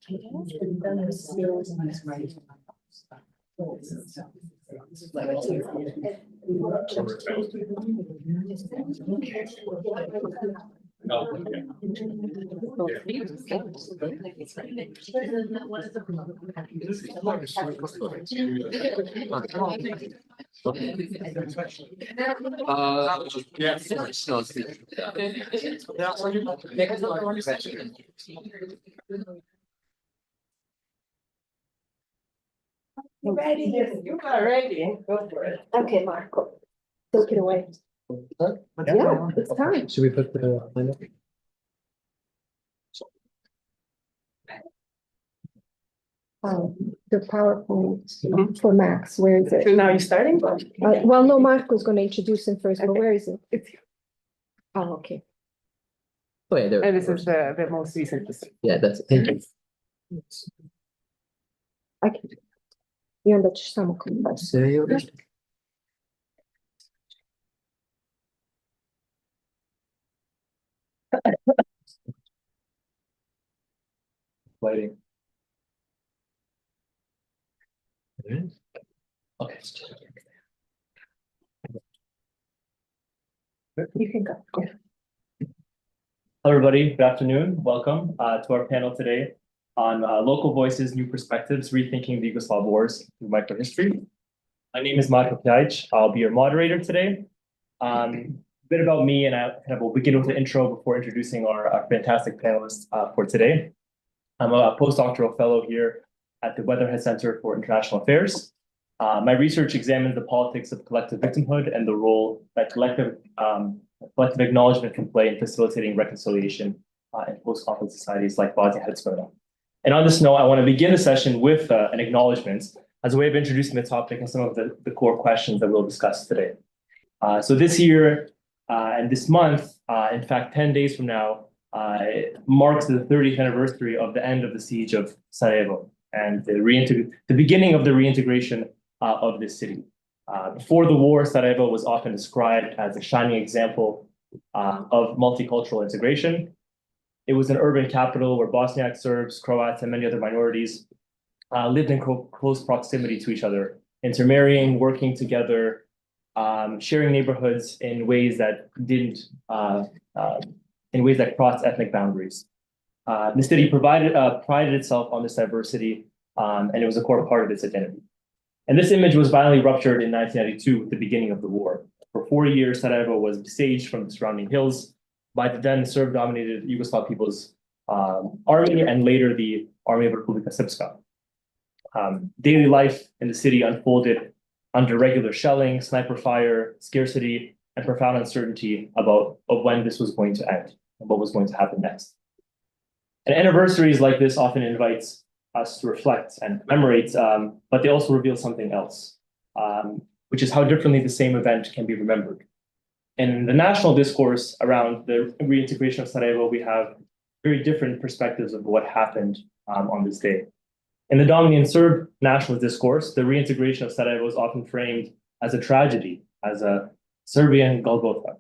You ready? Yes, you are ready. Go for it. Okay, Marco, take it away. Yeah, it's time. Should we put the line up? The PowerPoint for Max, where is So it? now you're starting? Well, no, Marco's gonna introduce him first, but Okay. where is it? It's, Oh, okay. Oh, yeah, there. and this is the most recent. Yeah, that's it. Thank you. I onda ćeš samo klikati. Lighting. Okay. You can go. Yeah. Hello, everybody. Good afternoon. Welcome to our panel today on local voices, new perspectives, rethinking the Yugoslav Wars through microhistory. My name is Microhistory. I'll be your moderator today. A bit about me, and I kind of will begin with the intro before introducing our fantastic panelists for today. I'm a postdoctoral fellow here at the Weatherhead Center for International Affairs. My research examines the politics of collective victimhood and the role that collective acknowledgement can play in facilitating reconciliation in post-conflict societies like Bosnia-Herzegovina. And on this note, I want to begin the session with an acknowledgement as a way of introducing the topic and some of the core questions that we'll discuss today. So this year and this month, in fact, 10 days from now, marks the 30th anniversary of the end of the siege of Sarajevo and the beginning of the reintegration of this city. Before the war, Sarajevo was often described as a shining example of multicultural integration. It was an urban capital where Bosniak Serbs, Croats, and many other minorities lived in close proximity to each other, intermarrying, working together, sharing neighborhoods in ways that crossed ethnic boundaries. The city prided itself on this diversity, and it was a core part of its identity. And this image was violently ruptured in 1992 with the beginning of the war. For 4 years, Sarajevo was besieged from the surrounding hills by the then Serb-dominated Yugoslav People's Army and later the Army of Republika Srpska. Daily life in the city unfolded under regular shelling, sniper fire, scarcity, and profound uncertainty of when this was going to end and what was going to happen next. And anniversaries like this often invites us to reflect and commemorate, but they also reveal something else, which is how differently the same event can be remembered. In the national discourse around the reintegration of Sarajevo, we have very different perspectives of what happened on this day. In the dominant Serb nationalist discourse, the reintegration of Sarajevo is often framed as a tragedy, as a Serbian Golgotha.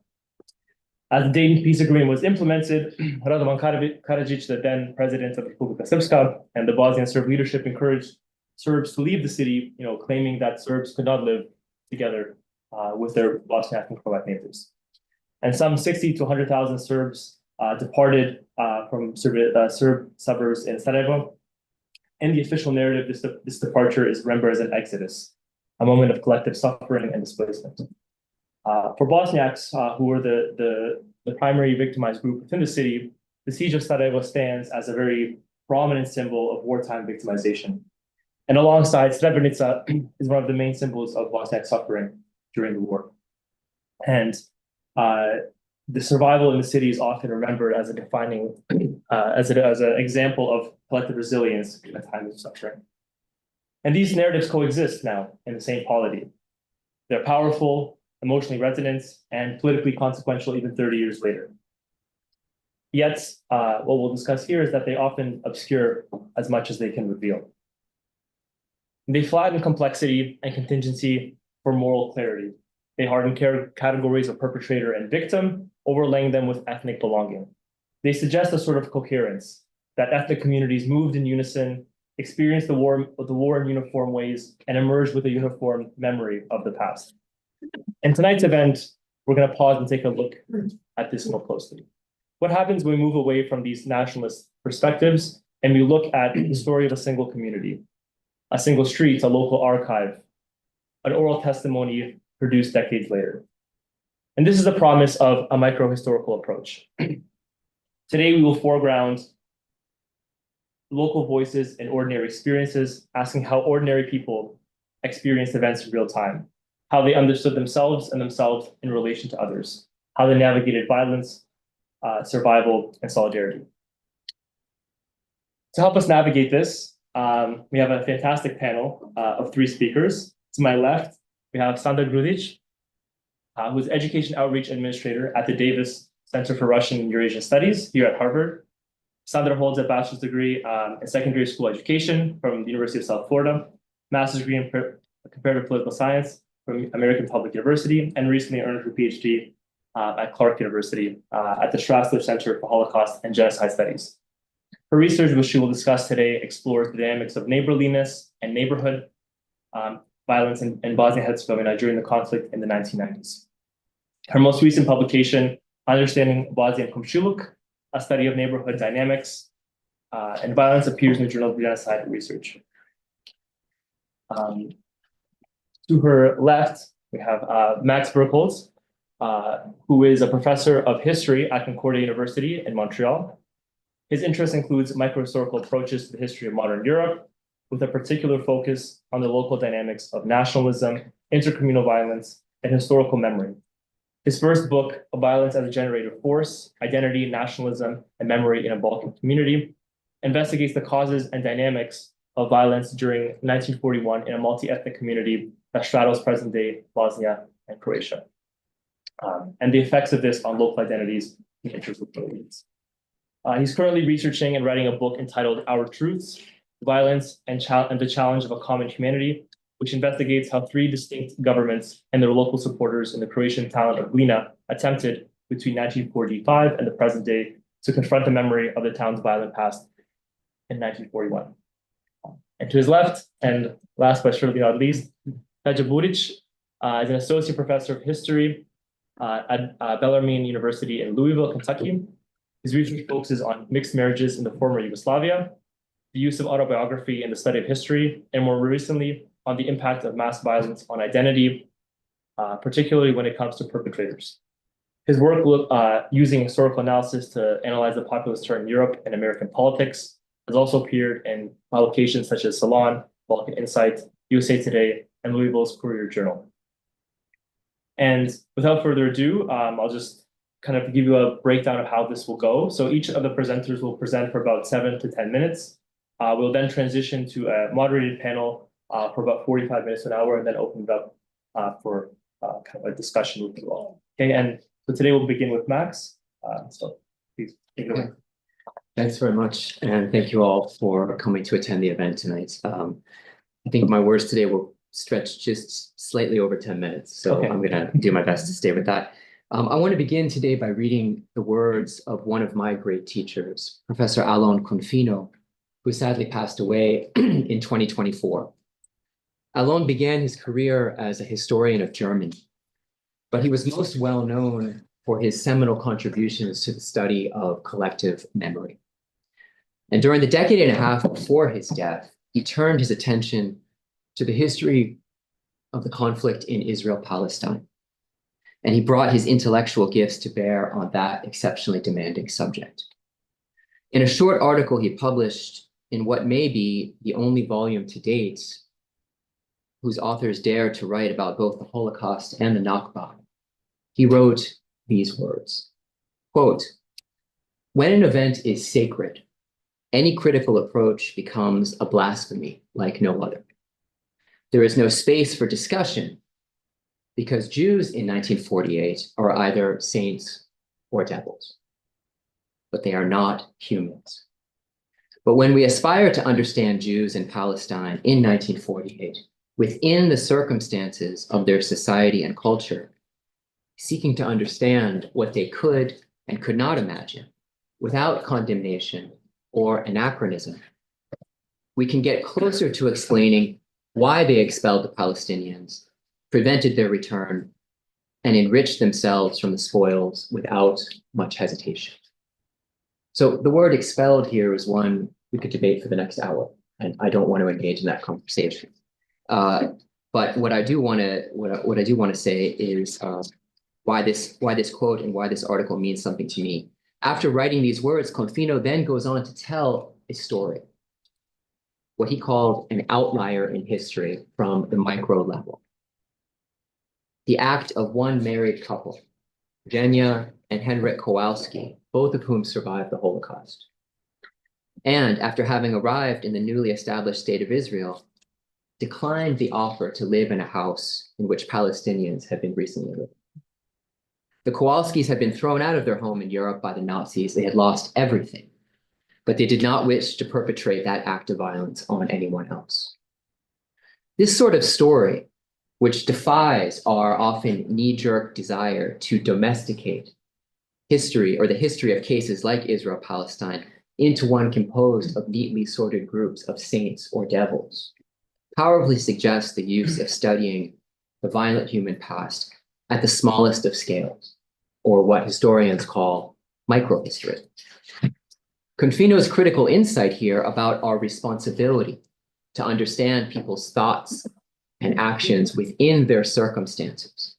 As the Dayton Peace Agreement was implemented, Radovan Karadzic, the then president of Republika Srpska, and the Bosnian Serb leadership encouraged Serbs to leave the city, claiming that Serbs could not live together with their Bosniak and Croat neighbors. And some 60 to 100,000 Serbs departed from Serb suburbs in Sarajevo. In the official narrative, this departure is remembered as an exodus, a moment of collective suffering and displacement. For Bosniaks, who were the primary victimized group within the city, the siege of Sarajevo stands as a very prominent symbol of wartime victimization. And alongside, Srebrenica is one of the main symbols of Bosniak suffering during the war. And the survival in the city is often remembered as a defining, as an example of collective resilience in a time of suffering. And these narratives coexist now in the same polity. They're powerful, emotionally resonant, and politically consequential even 30 years later. Yet, what we'll discuss here is that they often obscure as much as they can reveal. They flatten complexity and contingency for moral clarity. They harden categories of perpetrator and victim, overlaying them with ethnic belonging. They suggest a sort of coherence, that ethnic communities moved in unison, experienced the war in uniform ways, and emerged with a uniform memory of the past. In tonight's event, we're going to pause and take a look at this more closely. What happens when we move away from these nationalist perspectives and we look at the story of a single community, a single street, a local archive, an oral testimony produced decades later? And this is the promise of a microhistorical approach. Today, we will foreground local voices and ordinary experiences, asking how ordinary people experienced events in real time, how they understood themselves and themselves in relation to others, how they navigated violence, survival, and solidarity. To help us navigate this, we have a fantastic panel of 3 speakers. To my left, we have Sandra Grudic, who is Education Outreach Administrator at the Davis Center for Russian and Eurasian Studies here at Harvard. Sandra holds a bachelor's degree in secondary school education from the University of South Florida, master's degree in comparative political science from American Public University, and recently earned her PhD at Clark University at the Strassler Center for Holocaust and Genocide Studies. Her research, which she will discuss today, explores the dynamics of neighborliness and neighborhood violence in Bosnia-Herzegovina during the conflict in the 1990s. Her most recent publication, Understanding Bosnian Komshiluk, a study of neighborhood dynamics and violence, appears in the Journal of Genocide and Research. To her left, we have Max Berkholz, who is a professor of history at Concordia University in Montreal. His interest includes microhistorical approaches to the history of modern Europe, with a particular focus on the local dynamics of nationalism, intercommunal violence, and historical memory. His first book, Violence as a Generative Force, Identity, Nationalism, and Memory in a Balkan Community, investigates the causes and dynamics of violence during 1941 in a multi-ethnic community that straddles present-day Bosnia and Croatia, and the effects of this on local identities and interlocal needs. He's currently researching and writing a book entitled Our Truths, Violence and the Challenge of a Common Humanity, which investigates how 3 distinct governments and their local supporters in the Croatian town of Glina attempted between 1945 and the present day to confront the memory of the town's violent past in 1941. And to his left, and last but surely not least, Peja Buric is an associate professor of history at Bellarmine University in Louisville, Kentucky. His research focuses on mixed marriages in the former Yugoslavia, the use of autobiography in the study of history, and more recently, on the impact of mass violence on identity, particularly when it comes to perpetrators. His work using historical analysis to analyze the populist turn in Europe and American politics has also appeared in publications such as Salon, Balkan Insight, USA Today, and Louisville's Courier Journal. And without further ado, I'll just kind of give you a breakdown of how this will go. So each of the presenters will present for about 7 to 10 minutes. We'll then transition to a moderated panel for about 45 minutes to an hour, and then open it up for kind of a discussion with you all. Okay, and so today we'll begin with Max. So please take it away. Thanks very much, and thank you all for coming to attend the event tonight. I think my words today will stretch just slightly over 10 minutes, so Okay. I'm going to do my best to stay with that. I want to begin today by reading the words of one of my great teachers, Professor Alon Confino, who sadly passed away in 2024. Alon began his career as a historian of Germany, but he was most well known for his seminal contributions to the study of collective memory. And during the decade and a half before his death, he turned his attention to the history of the conflict in Israel-Palestine. And he brought his intellectual gifts to bear on that exceptionally demanding subject. In a short article he published in what may be the only volume to date whose authors dared to write about both the Holocaust and the Nakba, he wrote these words, quote, "When an event is sacred, any critical approach becomes a blasphemy like no other. There is no space for discussion because Jews in 1948 are either saints or devils, but they are not humans. But when we aspire to understand Jews in Palestine in 1948, within the circumstances of their society and culture, seeking to understand what they could and could not imagine, without condemnation or anachronism, we can get closer to explaining why they expelled the Palestinians, prevented their return, and enriched themselves from the spoils without much hesitation. So the word expelled here is one we could debate for the next hour, and I don't want to engage in that conversation. But what I do want to say is why this quote and why this article means something to me. After writing these words, Confino then goes on to tell a story, what he called an outlier in history from the micro level. The act of one married couple, Zhenya and Henryk Kowalski, both of whom survived the Holocaust. And after having arrived in the newly established state of Israel, declined the offer to live in a house in which Palestinians had been recently living. The Kowalskis had been thrown out of their home in Europe by the Nazis. They had lost everything, but they did not wish to perpetrate that act of violence on anyone else. This sort of story, which defies our often knee-jerk desire to domesticate history or the history of cases like Israel-Palestine into one composed of neatly sorted groups of saints or devils, powerfully suggests the use of studying the violent human past at the smallest of scales, or what historians call microhistory. Confino's critical insight here about our responsibility to understand people's thoughts and actions within their circumstances,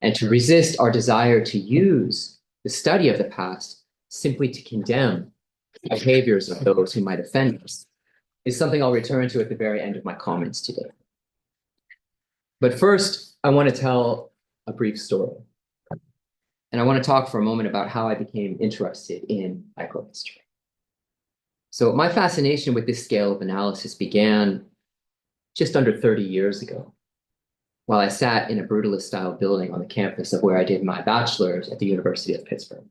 and to resist our desire to use the study of the past simply to condemn behaviors of those who might offend us, is something I'll return to at the very end of my comments today. But first, I want to tell a brief story. And I want to talk for a moment about how I became interested in microhistory. So my fascination with this scale of analysis began just under 30 years ago, while I sat in a brutalist-style building on the campus of where I did my bachelor's at the University of Pittsburgh.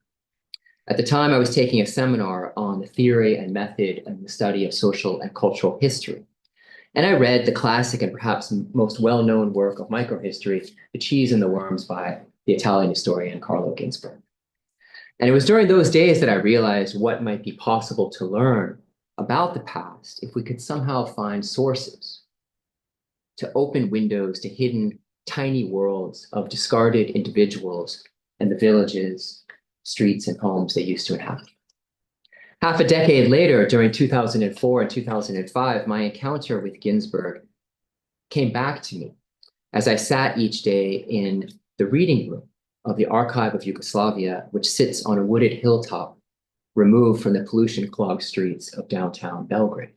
At the time, I was taking a seminar on the theory and method and the study of social and cultural history. And I read the classic and perhaps most well-known work of microhistory, The Cheese and the Worms by the Italian historian Carlo Ginzburg. And it was during those days that I realized what might be possible to learn about the past if we could somehow find sources to open windows to hidden tiny worlds of discarded individuals and the villages, streets, and homes they used to inhabit. Half a decade later, during 2004 and 2005, my encounter with Ginzburg came back to me as I sat each day in the reading room of the Archive of Yugoslavia, which sits on a wooded hilltop removed from the pollution-clogged streets of downtown Belgrade.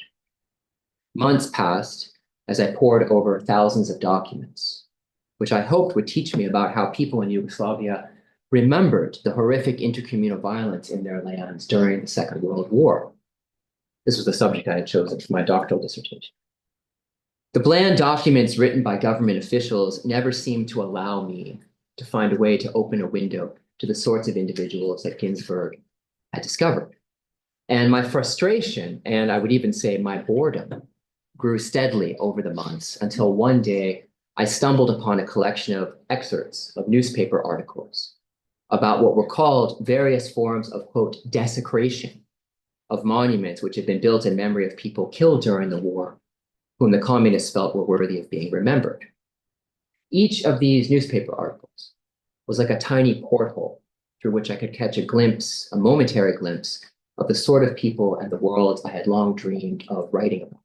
Months passed as I pored over thousands of documents, which I hoped would teach me about how people in Yugoslavia remembered the horrific intercommunal violence in their lands during the Second World War. This was the subject I had chosen for my doctoral dissertation. The bland documents written by government officials never seemed to allow me to find a way to open a window to the sorts of individuals that Ginzburg had discovered. And my frustration, and I would even say my boredom, grew steadily over the months until one day I stumbled upon a collection of excerpts of newspaper articles about what were called various forms of, quote, desecration of monuments which had been built in memory of people killed during the war, whom the communists felt were worthy of being remembered. Each of these newspaper articles was like a tiny porthole through which I could catch a glimpse, a momentary glimpse, of the sort of people and the worlds I had long dreamed of writing about.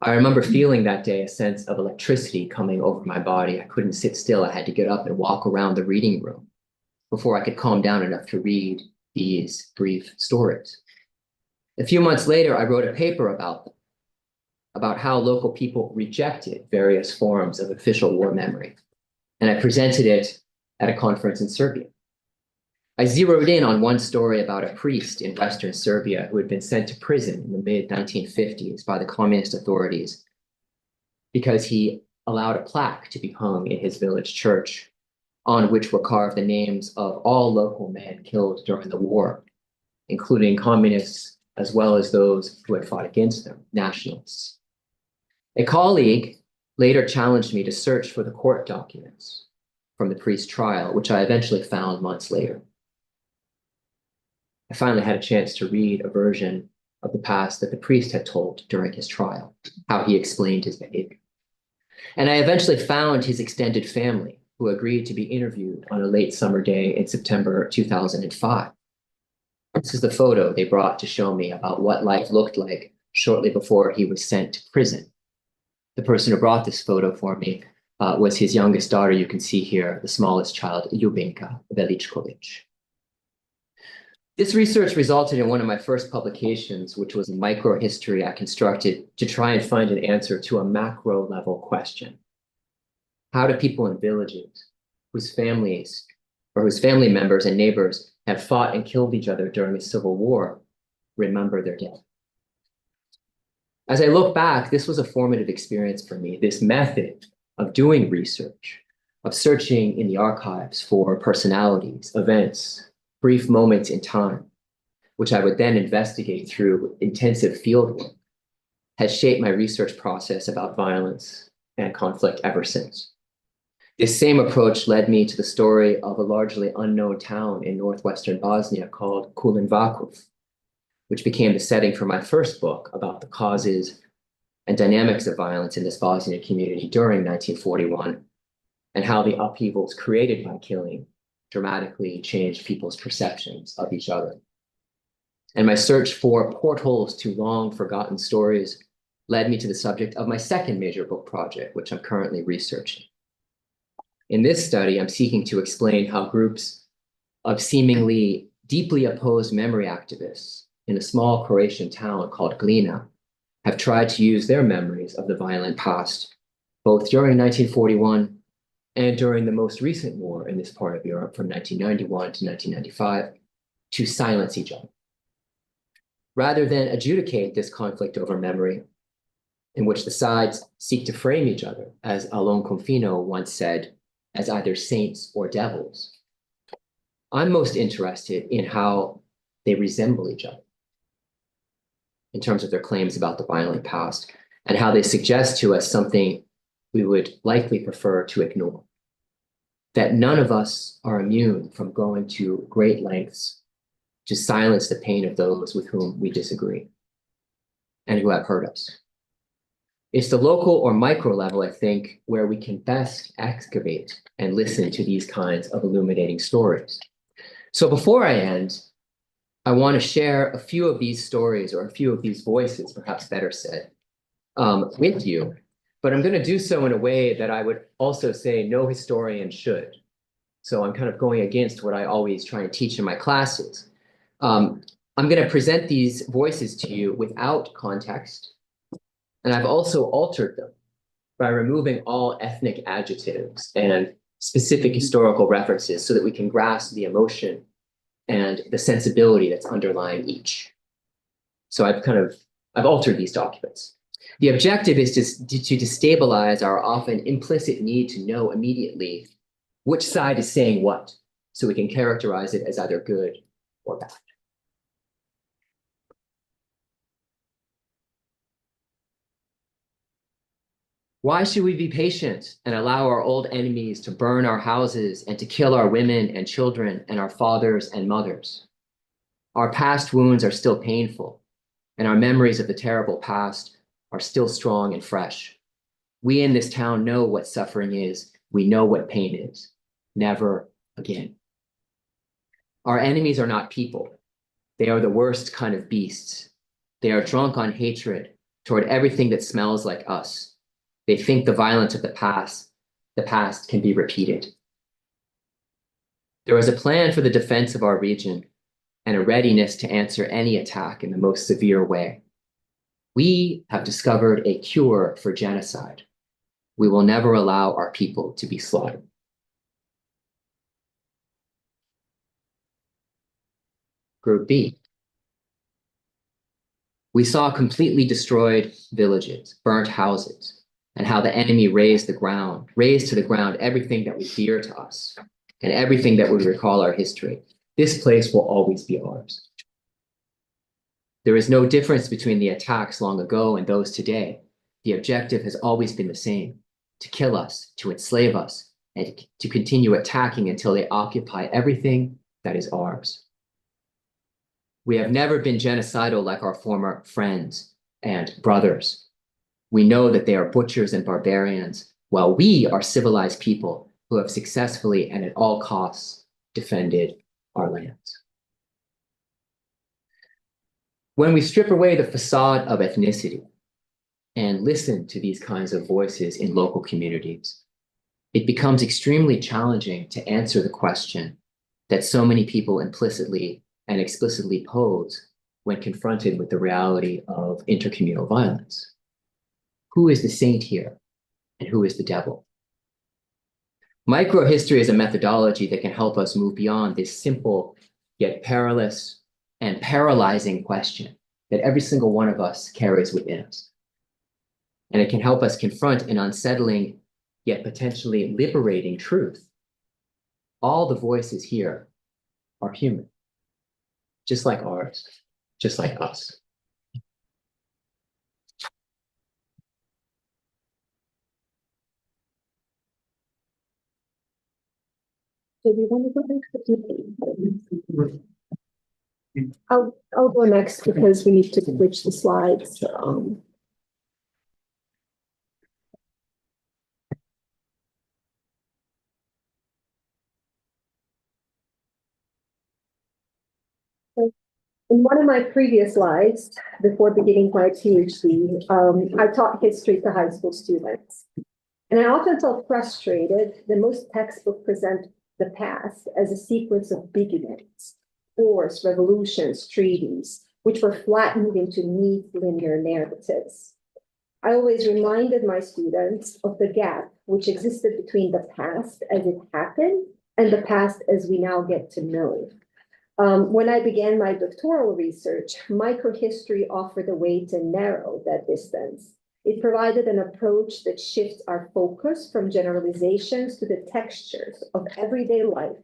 I remember feeling that day a sense of electricity coming over my body. I couldn't sit still. I had to get up and walk around the reading room before I could calm down enough to read these brief stories. A few months later, I wrote a paper about them, about how local people rejected various forms of official war memory, and I presented it at a conference in Serbia. I zeroed in on one story about a priest in Western Serbia who had been sent to prison in the mid-1950s by the communist authorities because he allowed a plaque to be hung in his village church on which were carved the names of all local men killed during the war, including communists as well as those who had fought against them, nationalists. A colleague later challenged me to search for the court documents from the priest's trial, which I eventually found months later. I finally had a chance to read a version of the past that the priest had told during his trial, how he explained his behavior. And I eventually found his extended family, who agreed to be interviewed on a late summer day in September 2005. This is the photo they brought to show me about what life looked like shortly before he was sent to prison. The person who brought this photo for me was his youngest daughter. You can see here, the smallest child, Ljubinka Velichkovic. This research resulted in one of my first publications, which was a microhistory I constructed to try and find an answer to a macro level question. How do people in villages whose families or whose family members and neighbors have fought and killed each other during a civil war remember their dead? As I look back, this was a formative experience for me. This method of doing research, of searching in the archives for personalities, events, brief moments in time, which I would then investigate through intensive fieldwork, has shaped my research process about violence and conflict ever since. This same approach led me to the story of a largely unknown town in northwestern Bosnia called Kulin Vakuf, which became the setting for my first book about the causes and dynamics of violence in this Bosnian community during 1941, and how the upheavals created by killing dramatically changed people's perceptions of each other. And my search for portholes to long forgotten stories led me to the subject of my second major book project, which I'm currently researching. In this study, I'm seeking to explain how groups of seemingly deeply opposed memory activists in a small Croatian town called Glina have tried to use their memories of the violent past, both during 1941 and during the most recent war in this part of Europe from 1991 to 1995, to silence each other. Rather than adjudicate this conflict over memory, in which the sides seek to frame each other, as Alon Confino once said, as either saints or devils, I'm most interested in how they resemble each other in terms of their claims about the violent past, and how they suggest to us something we would likely prefer to ignore. That none of us are immune from going to great lengths to silence the pain of those with whom we disagree and who have hurt us. It's the local or micro level, I think, where we can best excavate and listen to these kinds of illuminating stories. So before I end, I want to share a few of these stories, or a few of these voices, perhaps better said, with you. But I'm going to do so in a way that I would also say no historian should. So I'm kind of going against what I always try and teach in my classes. I'm going to present these voices to you without context. And I've also altered them by removing all ethnic adjectives and specific historical references so that we can grasp the emotion and the sensibility that's underlying each. So I've altered these documents. The objective is to destabilize our often implicit need to know immediately which side is saying what, so we can characterize it as either good or bad. Why should we be patient and allow our old enemies to burn our houses and to kill our women and children and our fathers and mothers? Our past wounds are still painful, and our memories of the terrible past are still strong and fresh. We in this town know what suffering is. We know what pain is. Never again. Our enemies are not people. They are the worst kind of beasts. They are drunk on hatred toward everything that smells like us. They think the violence of the past can be repeated. There is a plan for the defense of our region and a readiness to answer any attack in the most severe way. We have discovered a cure for genocide. We will never allow our people to be slaughtered. Group B. We saw completely destroyed villages, burnt houses, and how the enemy razed to the ground everything that was dear to us and everything that would recall our history. This place will always be ours. There is no difference between the attacks long ago and those today. The objective has always been the same: to kill us, to enslave us, and to continue attacking until they occupy everything that is ours. We have never been genocidal like our former friends and brothers. We know that they are butchers and barbarians, while we are civilized people who have successfully and at all costs defended our lands. When we strip away the facade of ethnicity and listen to these kinds of voices in local communities, it becomes extremely challenging to answer the question that so many people implicitly and explicitly pose when confronted with the reality of intercommunal violence. Who is the saint here and who is the devil? Microhistory is a methodology that can help us move beyond this simple yet perilous and paralyzing question that every single one of us carries within us. And it can help us confront an unsettling yet potentially liberating truth. All the voices here are human, just like ours, just like us. Do we want to go next? I'll go next because we need to switch the slides. In one of my previous slides, before beginning my PhD, I taught history to high school students. And I often felt frustrated that most textbooks present the past as a sequence of big events, wars, revolutions, treaties, which were flattened into neat linear narratives. I always reminded my students of the gap which existed between the past as it happened and the past as we now get to know. When I began my doctoral research, microhistory offered a way to narrow that distance. It provided an approach that shifts our focus from generalizations to the textures of everyday life,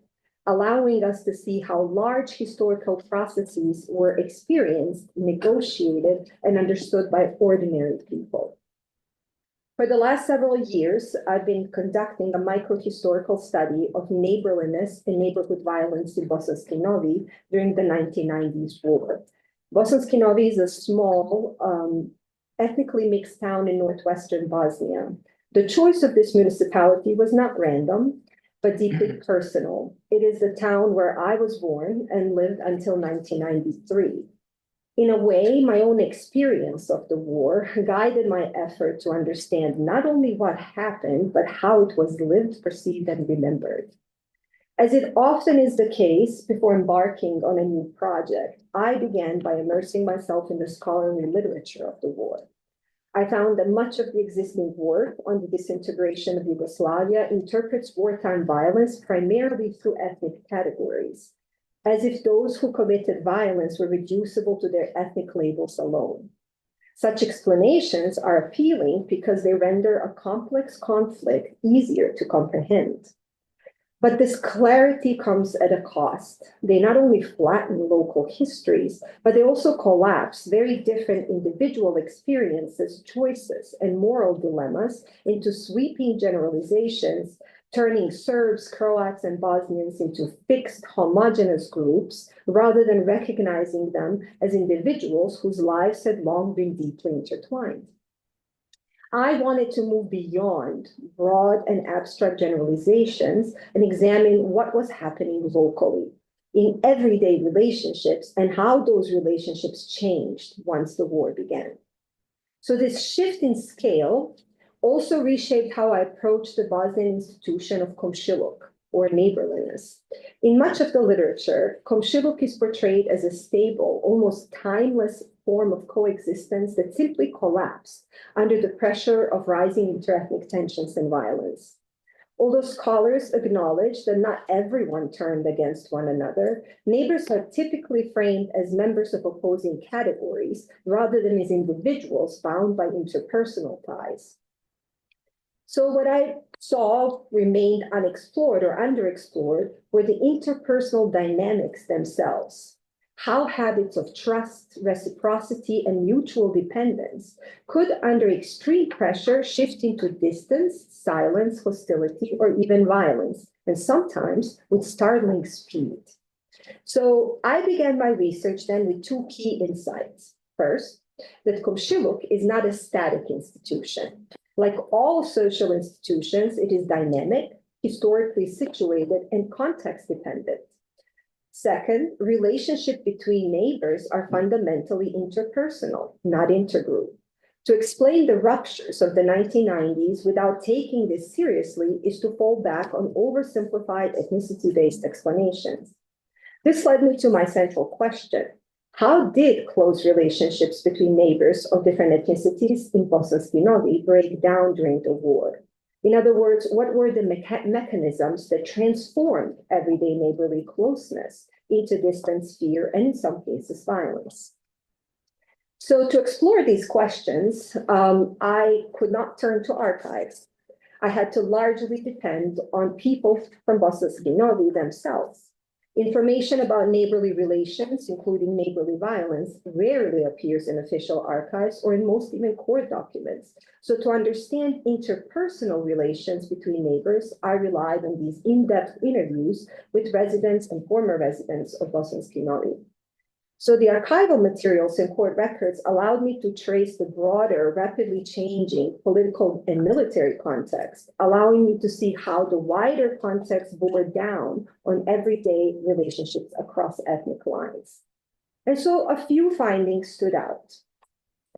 allowing us to see how large historical processes were experienced, negotiated, and understood by ordinary people. For the last several years, I've been conducting a microhistorical study of neighborliness and neighborhood violence in Bosanski Novi during the 1990s war. Bosanski Novi is a small, ethnically mixed town in northwestern Bosnia. The choice of this municipality was not random, but deeply personal. It is the town where I was born and lived until 1993. In a way, my own experience of the war guided my effort to understand not only what happened, but how it was lived, perceived, and remembered. As it often is the case before embarking on a new project, I began by immersing myself in the scholarly literature of the war. I found that much of the existing work on the disintegration of Yugoslavia interprets wartime violence primarily through ethnic categories, as if those who committed violence were reducible to their ethnic labels alone. Such explanations are appealing because they render a complex conflict easier to comprehend. But this clarity comes at a cost. They not only flatten local histories, but they also collapse very different individual experiences, choices, and moral dilemmas into sweeping generalizations, turning Serbs, Croats, and Bosnians into fixed, homogeneous groups, rather than recognizing them as individuals whose lives had long been deeply intertwined. I wanted to move beyond broad and abstract generalizations and examine what was happening locally in everyday relationships and how those relationships changed once the war began. So this shift in scale also reshaped how I approached the Bosnian institution of komshiluk, or neighborliness. In much of the literature, komshiluk is portrayed as a stable, almost timeless form of coexistence that simply collapsed under the pressure of rising interethnic tensions and violence. Although scholars acknowledge that not everyone turned against one another, neighbors are typically framed as members of opposing categories rather than as individuals bound by interpersonal ties. So what I saw remained unexplored or underexplored were the interpersonal dynamics themselves. How habits of trust, reciprocity, and mutual dependence could, under extreme pressure, shift into distance, silence, hostility, or even violence, and sometimes with startling speed. So I began my research then with two key insights. First, that Komshiluk is not a static institution. Like all social institutions, it is dynamic, historically situated, and context dependent. Second, relationships between neighbors are fundamentally interpersonal, not intergroup. To explain the ruptures of the 1990s without taking this seriously is to fall back on oversimplified ethnicity-based explanations. This led me to my central question. How did close relationships between neighbors of different ethnicities in Bosanski Novi break down during the war? In other words, what were the mechanisms that transformed everyday neighborly closeness into distance, fear, and in some cases, violence? So to explore these questions, I could not turn to archives. I had to largely depend on people from Bosanski Novi themselves. Information about neighborly relations, including neighborly violence, rarely appears in official archives or in most even court documents. So to understand interpersonal relations between neighbors, I relied on these in-depth interviews with residents and former residents of Bosanski Novi. So the archival materials and court records allowed me to trace the broader, rapidly changing political and military context, allowing me to see how the wider context bore down on everyday relationships across ethnic lines. And so a few findings stood out.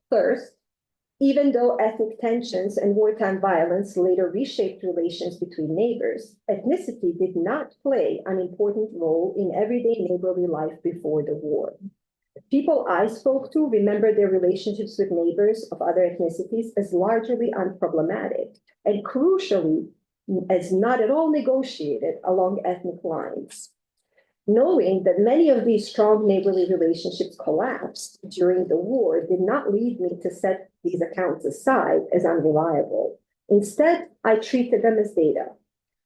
First, even though ethnic tensions and wartime violence later reshaped relations between neighbors, ethnicity did not play an important role in everyday neighborly life before the war. People I spoke to remember their relationships with neighbors of other ethnicities as largely unproblematic and crucially, as not at all negotiated along ethnic lines. Knowing that many of these strong neighborly relationships collapsed during the war did not lead me to set these accounts aside as unreliable. Instead, I treated them as data.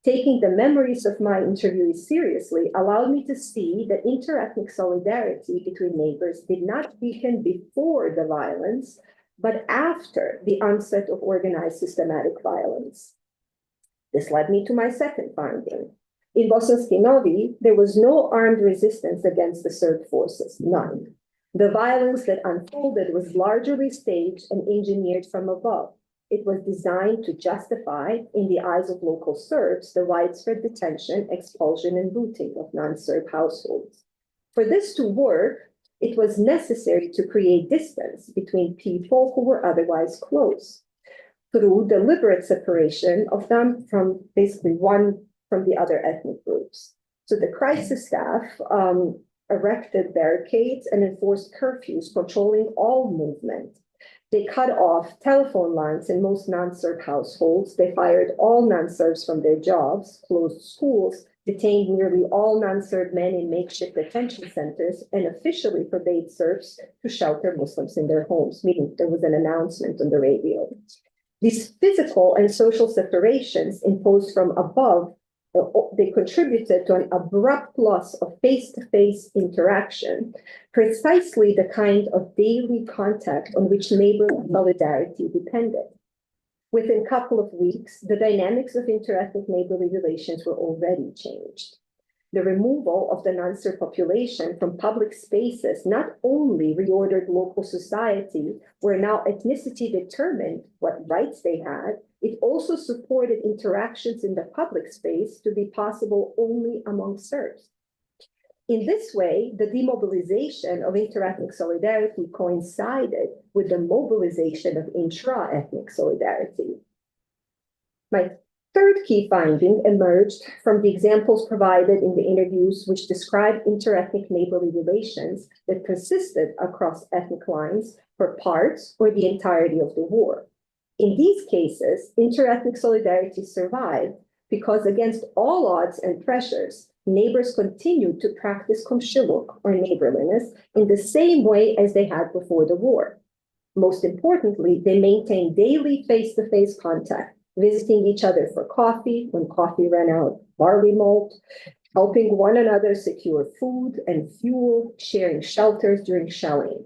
Taking the memories of my interviewees seriously allowed me to see that interethnic solidarity between neighbors did not weaken before the violence, but after the onset of organized systematic violence. This led me to my second finding. In Bosanski Novi, there was no armed resistance against the Serb forces, none. The violence that unfolded was largely staged and engineered from above. It was designed to justify, in the eyes of local Serbs, the widespread detention, expulsion, and looting of non-Serb households. For this to work, it was necessary to create distance between people who were otherwise close, through deliberate separation of them from basically one from the other ethnic groups. So the crisis staff erected barricades and enforced curfews controlling all movement. They cut off telephone lines in most non-Serb households. They fired all non-Serbs from their jobs, closed schools, detained nearly all non-Serb men in makeshift detention centers, and officially forbade Serbs to shelter Muslims in their homes, meaning there was an announcement on the radio. These physical and social separations imposed from above, they contributed to an abrupt loss of face-to-face interaction, precisely the kind of daily contact on which neighborly solidarity depended. Within a couple of weeks, the dynamics of interethnic neighborly relations were already changed. The removal of the non-Serb population from public spaces not only reordered local society, where now ethnicity determined what rights they had, it also supported interactions in the public space to be possible only among Serbs. In this way, the demobilization of interethnic solidarity coincided with the mobilization of intra-ethnic solidarity. My third key finding emerged from the examples provided in the interviews which described interethnic neighborly relations that persisted across ethnic lines for parts or the entirety of the war. In these cases, interethnic solidarity survived because against all odds and pressures, neighbors continued to practice komshiluk, or neighborliness, in the same way as they had before the war. Most importantly, they maintained daily face-to-face contact, visiting each other for coffee when coffee ran out, barley malt, helping one another secure food and fuel, sharing shelters during shelling.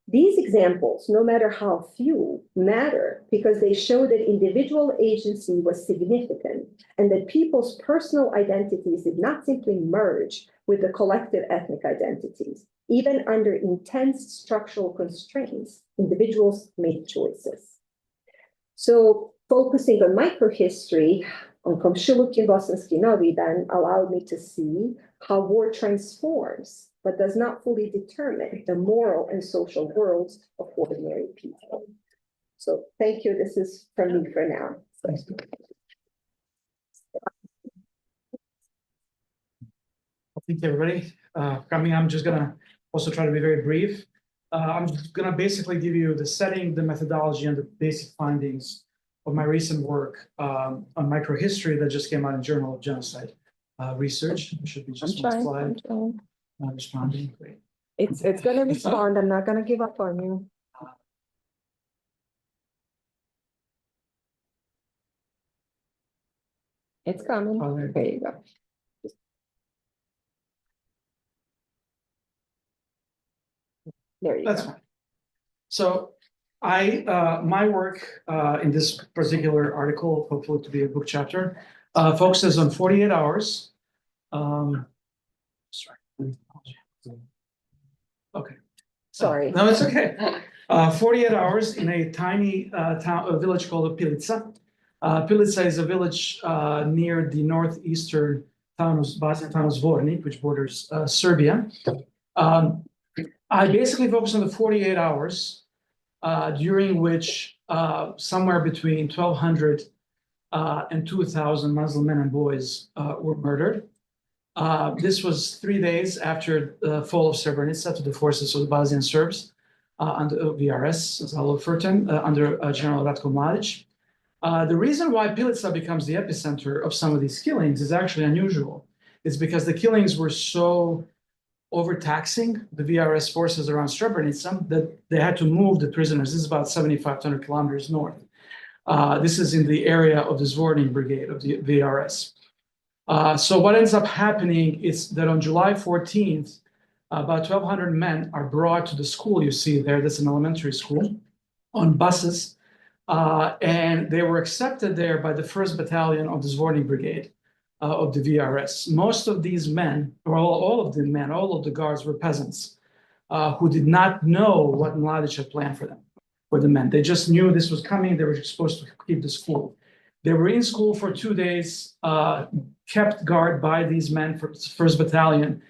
These examples, no matter how few, matter because they show that individual agency was significant and that people's personal identities did not simply merge with the collective ethnic identities. Even under intense structural constraints, individuals made choices. So focusing on microhistory, on Komshilukin Bosanski Novi, then allowed me to see how war transforms, but does not fully determine the moral and social worlds of ordinary people. So thank you. This is from me for now. Thank you, everybody. I'm just gonna also try to be very brief. I'm just gonna basically give you the setting, the methodology, and the basic findings of my recent work on microhistory that just came out in Journal of Genocide Research. It should be just one slide. Not responding. Great. It's gonna respond. I'm not gonna give up on you. It's coming. Oh, There you go. There you That's go. fine. So my work in this particular article, hopefully to be a book chapter, focuses on 48 hours. Sorry. Okay. Sorry. No, it's okay. 48 hours in a tiny a village called Pilica. Pilica is a village near the northeastern town of Zvornik, which borders Serbia. I basically focus on the 48 hours during which somewhere between 1,200 and 2,000 Muslim men and boys were murdered. This was 3 days after the fall of Srebrenica to the forces of the Bosnian Serbs under VRS, as I'll refer to him, under General Ratko Mladic. The reason why Pilica becomes the epicenter of some of these killings is actually unusual. It's because the killings were so overtaxing the VRS forces around Srebrenica that they had to move the prisoners. This is about 7,500 kilometers north. This is in the area of the Zvornik brigade of the VRS. So what ends up happening is that on July 14th, about 1,200 men are brought to the school you see there, that's an elementary school, on buses. And they were accepted there by the 1st Battalion of the Zvornik Brigade of the VRS. Most of these men, or all of the men, all of the guards were peasants who did not know what Mladic had planned for them, for the men. They just knew this was coming. They were supposed to keep the school. They were in school for 2 days, kept guard by these men for 1st Battalion.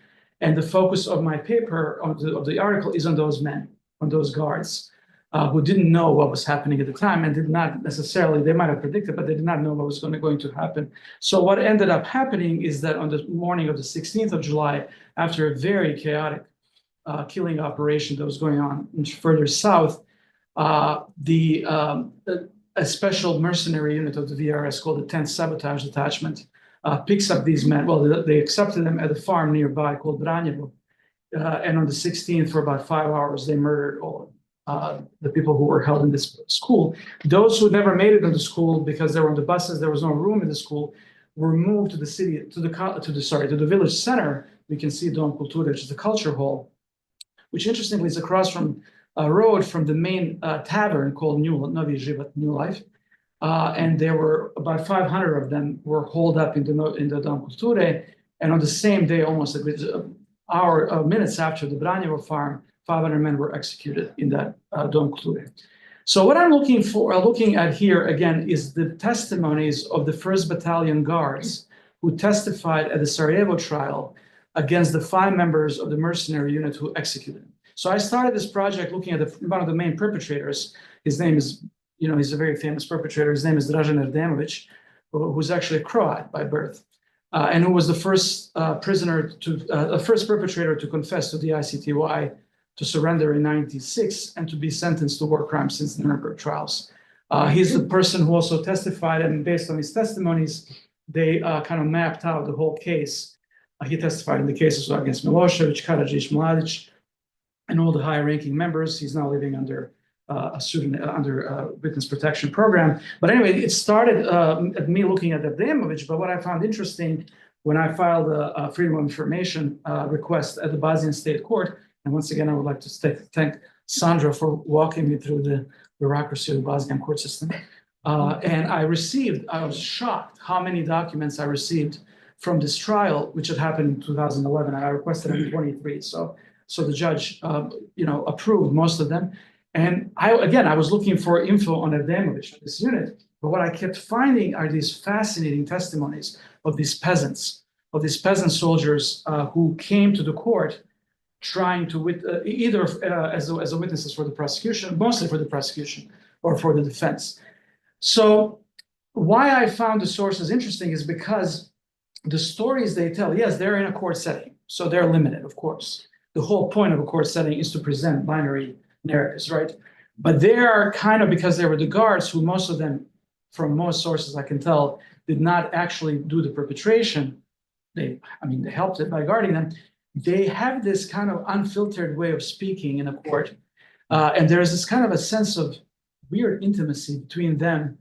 And the focus of my paper, of the article, is on those men, on those guards. Who didn't know what was happening at the time and did not necessarily, they might have predicted, but they did not know what was going to happen. So what ended up happening is that on the morning of the 16th of July, after a very chaotic killing operation that was going on further south, a special mercenary unit of the VRS called the 10th Sabotage Detachment picks up these men. Well, they accepted them at a farm nearby called Branjevo. And on the 16th, for about 5 hours, they murdered all of them. The people who were held in this school. Those who never made it into school because they were on the buses, there was no room in the school, were moved to the city, to the village center. We can see Dom Kulture, which is the culture hall, which interestingly is across from a road from the main tavern called Novi Život, New Life. And there were about 500 of them were holed up in the Dom Kulture. And on the same day, almost minutes after the Branjevo farm, 500 men were executed in that Dom Kulture. So what I'm looking at here again is the testimonies of the 1st Battalion guards who testified at the Sarajevo trial against the 5 members of the mercenary unit who executed him. So I started this project looking at one of the main perpetrators. His name is, he's a very famous perpetrator. His name is Dražen Erdemović, who's actually a Croat by birth, and who was the first first perpetrator to confess to the ICTY, to surrender in 1996 and to be sentenced to war crimes since the Nuremberg trials. He's the person who also testified, and based on his testimonies, they kind of mapped out the whole case. He testified in the cases against Milosevic, Karadzic, Mladic, and all the high-ranking members. He's now living under a witness protection program. But anyway, it started at me looking at Erdemović, but what I found interesting when I filed a Freedom of Information request at the Bosnian State Court, and once again, I would like to thank Sandra for walking me through the bureaucracy of the Bosnian court system. And I was shocked how many documents I received from this trial, which had happened in 2011, and I requested them in 23. So the judge, approved most of them. And I was looking for info on Adamovich, this unit, but what I kept finding are these fascinating testimonies of these peasants, soldiers who came to the court trying to either as witnesses for the prosecution, mostly for the prosecution, or for the defense. So why I found the sources interesting is because the stories they tell, yes, they're in a court setting, so they're limited, of course. The whole point of a court setting is to present binary narratives, right? But they are kind of, because they were the guards who most of them, from most sources I can tell, did not actually do the perpetration. They helped it by guarding them. They have this kind of unfiltered way of speaking in a court. And there's this kind of a sense of weird intimacy between them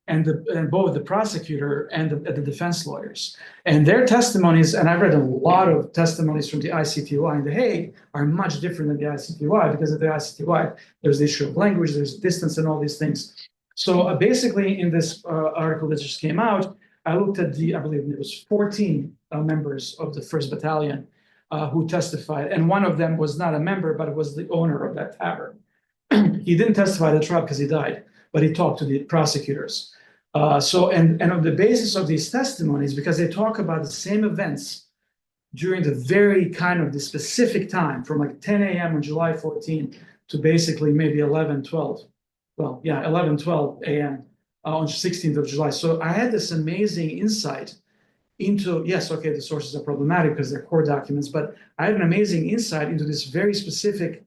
and both the prosecutor and the defense lawyers. And their testimonies, and I've read a lot of testimonies from the ICTY in The Hague, are much different than the ICTY, because of the ICTY, there's the issue of language, there's distance and all these things. So basically in this article that just came out, I looked at I believe it was 14 members of the 1st Battalion who testified. And one of them was not a member, but was the owner of that tavern. He didn't testify at the trial because he died, but he talked to the prosecutors. And on the basis of these testimonies, because they talk about the same events during the very kind of the specific time, from like 10 a.m. on July 14 to basically maybe 11:12 a.m. On 16th of July. So I had this amazing insight into, yes, okay, the sources are problematic because they're court documents, but I had an amazing insight into this very specific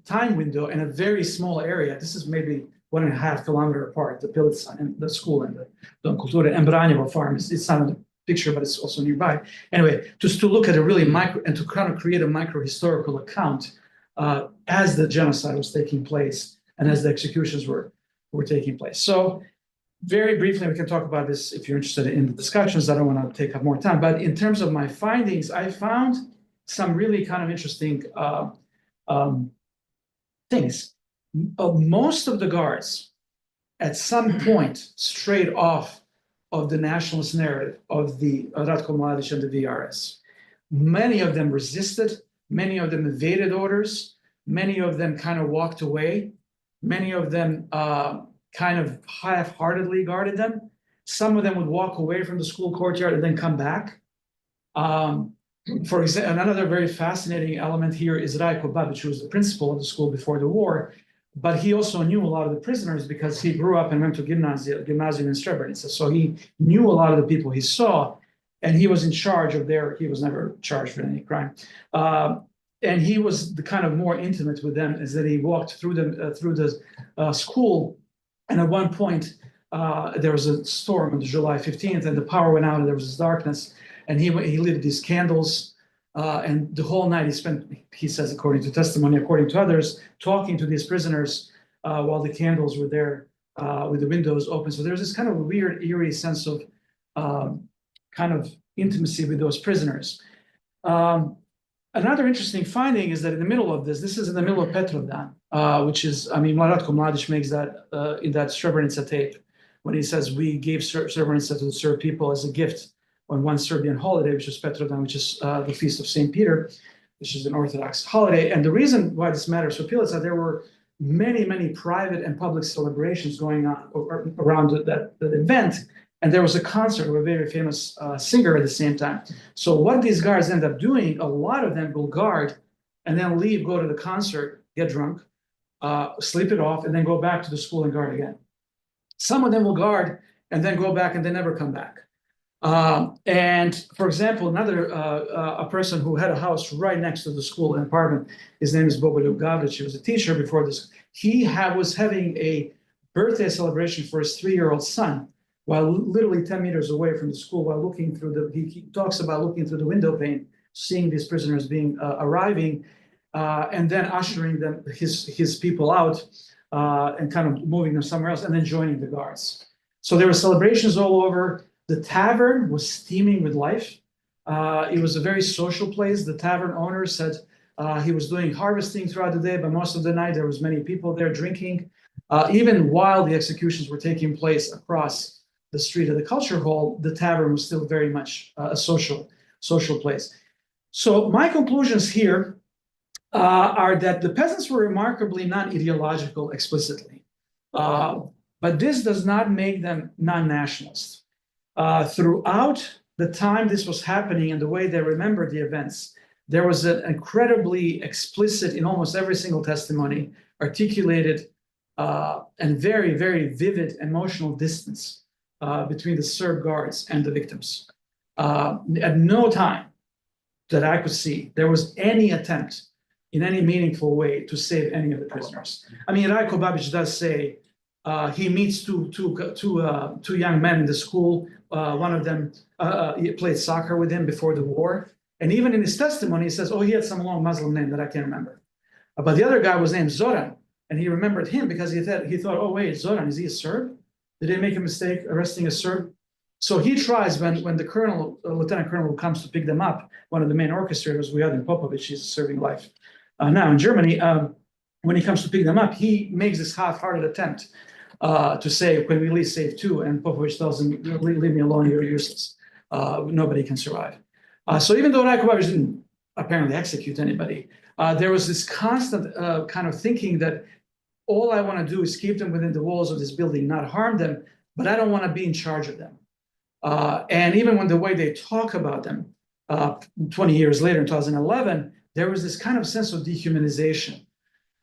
time window, in a very small area. This is maybe 1.5 kilometers apart, the Pilica and the school and the Dom Kulture and Branjevo farm. It's not in the picture, but it's also nearby. Anyway, just to look at a really and to kind of create a micro-historical account as the genocide was taking place and as the executions were taking place. So very briefly, we can talk about this if you're interested in the discussions. I don't want to take up more time, but in terms of my findings, I found some really kind of interesting things. Most of the guards, at some point, strayed off of the nationalist narrative of the Ratko Mladic and the VRS. Many of them resisted, many of them evaded orders, many of them kind of walked away, many of them kind of half-heartedly guarded them. Some of them would walk away from the school courtyard and then come back. For example, another very fascinating element here is Rajko Babic, who was the principal of the school before the war, but he also knew a lot of the prisoners because he grew up and went to gymnasium in Srebrenica. So he knew a lot of the people he saw, and he was in charge of he was never charged for any crime. And he was the kind of more intimate with them, is that he walked through the school. And at one point, there was a storm on July 15th, and the power went out, and there was this darkness. And he lit these candles, and the whole night he spent, he says, according to testimony, according to others, talking to these prisoners while the candles were there with the windows open. So there's this kind of weird, eerie sense of kind of intimacy with those prisoners. Another interesting finding is that in the middle of this is in the middle of Petrovdan, which is, Ratko Mladic makes that in that Srebrenica tape, when he says, we gave Srebrenica to the Serb people as a gift on one Serbian holiday, which is Petrovdan, which is the feast of St. Peter, which is an Orthodox holiday. And the reason why this matters for Pilica, there were many, many private and public celebrations going on around that event. And there was a concert of a very famous singer at the same time. So what these guards end up doing, a lot of them will guard and then leave, go to the concert, get drunk, sleep it off, and then go back to the school and guard again. Some of them will guard and then go back and they never come back. And for example, a person who had a house right next to the school, an apartment, his name is Bogoljub Gavrić. He was a teacher before this. He was having a birthday celebration for his 3-year-old son, while literally 10 meters away from the school, while looking through he talks about looking through the window pane, seeing these prisoners arriving, and then ushering them, his people out, and kind of moving them somewhere else, and then joining the guards. So there were celebrations all over. The tavern was steaming with life. It was a very social place. The tavern owner said He was doing harvesting throughout the day, but most of the night there was many people there drinking. Even while the executions were taking place across the street of the culture hall, the tavern was still very much a social place. So my conclusions here are that the peasants were remarkably non-ideological explicitly, but this does not make them non-nationalists. Throughout the time this was happening and the way they remembered the events, there was an incredibly explicit, in almost every single testimony, articulated and very, very vivid emotional distance between the Serb guards and the victims. At no time that I could see there was any attempt in any meaningful way to save any of the prisoners. I mean, Rajko Babić does say he meets two young men in the school. One of them played soccer with him before the war. And even in his testimony, he says, oh, he had some long Muslim name that I can't remember. But the other guy was named Zoran, and he remembered him because he thought, oh, wait, Zoran, is he a Serb? Did they make a mistake arresting a Serb? So he tries when the colonel, lieutenant colonel who comes to pick them up, one of the main orchestrators, Vujadin Popovic, he's serving life now in Germany. When he comes to pick them up, he makes this half-hearted attempt to say, can we at least save two? And Popovic tells him, leave me alone, you're useless. Nobody can survive. So even though Rajko Babić didn't apparently execute anybody, there was this constant kind of thinking that all I want to do is keep them within the walls of this building, not harm them, but I don't want to be in charge of them. And even when the way they talk about them 20 years later in 2011, there was this kind of sense of dehumanization.